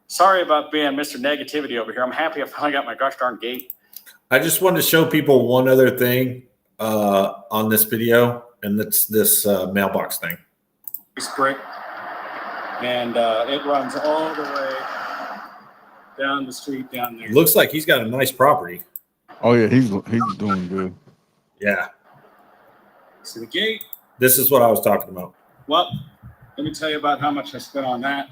Sorry about being Mr. Negativity over here. I'm happy I finally got my gosh darn gate. I just wanted to show people one other thing on this video, and that's this mailbox thing. It's brick, and it runs all the way down the street down there. Looks like he's got a nice property. Oh yeah, he's doing good. Yeah. So the gate. This is what I was talking about. Well, let me tell you about how much I spent on that.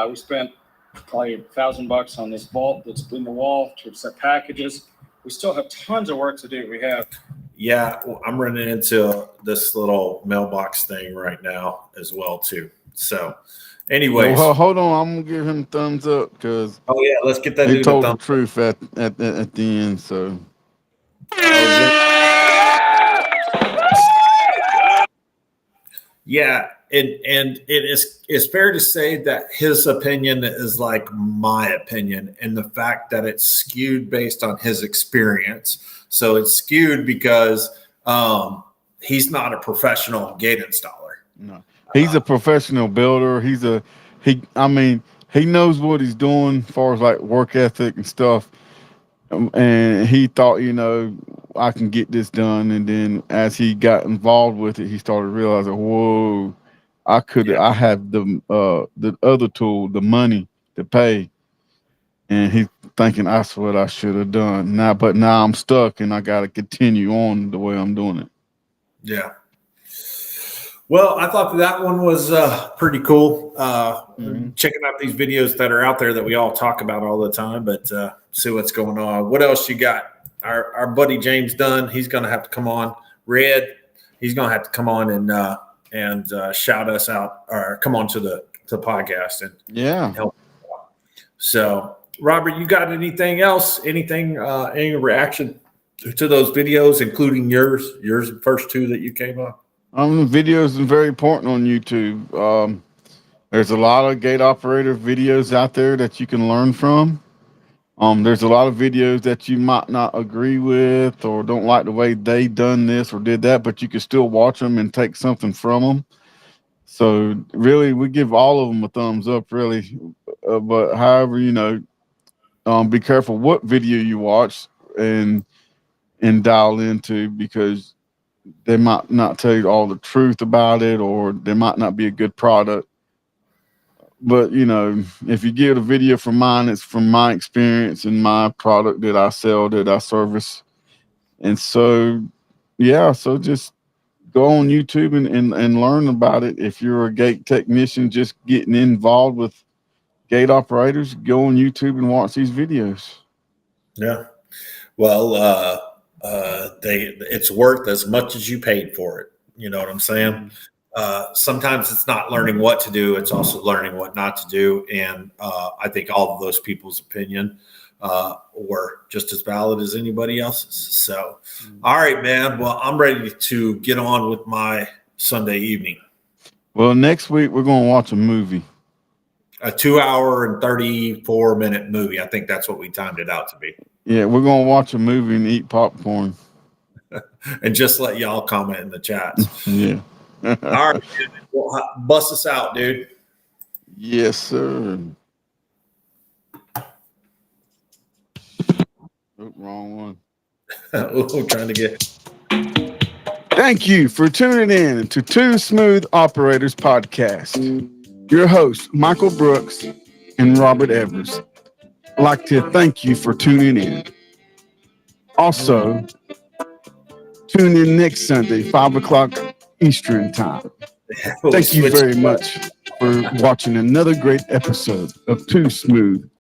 We spent probably $1,000 on this vault that's in the wall to set packages. We still have tons of work to do. We have. Yeah, I'm running into this little mailbox thing right now as well too. So, anyways, well, hold on, I'm gonna give him thumbs up because let's get that. He told the truth at the end. So. Yeah, and it's fair to say that his opinion is like my opinion, and the fact that it's skewed based on his experience. So it's skewed because he's not a professional gate installer. No, he's a professional builder. He knows what he's doing as far as like work ethic and stuff. And he thought, I can get this done. And then as he got involved with it, he started realizing, whoa, I have the other tool, the money to pay. And he's thinking, that's what I should have done. But now I'm stuck and I got to continue on the way I'm doing it. Yeah. Well, I thought that one was pretty cool. Checking out these videos that are out there that we all talk about all the time, but see what's going on. What else you got? our buddy James Dunn, he's going to have to come on. Red, he's going to have to come on and shout us out, or come on to the podcast and help. So, Robert, you got anything else? Any reaction to those videos, including yours first two that you came on? The videos are very important on YouTube. There's a lot of gate operator videos out there that you can learn from. There's a lot of videos that you might not agree with or don't like the way they done this or did that, but you can still watch them and take something from them. So really, we give all of them a thumbs up, really. But however, be careful what video you watch and dial into, because they might not tell you all the truth about it, or they might not be a good product. But, if you get a video from mine, it's from my experience and my product that I sell, that I service. And so, so just go on YouTube and learn about it. If you're a gate technician just getting involved with gate operators, go on YouTube and watch these videos. Yeah. Well, it's worth as much as you paid for it. You know what I'm saying? Sometimes it's not learning what to do, it's also learning what not to do. And I think all of those people's opinion were just as valid as anybody else's. So, all right, man. Well, I'm ready to get on with my Sunday evening. Well, next week we're going to watch a movie. A 2-hour and 34-minute movie. I think that's what we timed it out to be. Yeah, we're going to watch a movie and eat popcorn. And just let y'all comment in the chats. Yeah. All right, dude. Well, bust us out, dude. Yes, sir. Oh, wrong one. Trying to get. Thank you for tuning in to Two Smooth Operators Podcast. Your hosts, Michael Brooks and Robert Evers. I'd like to thank you for tuning in. Also, tune in next Sunday, 5 o'clock Eastern Time. Thank you very much for watching another great episode of Two Smooth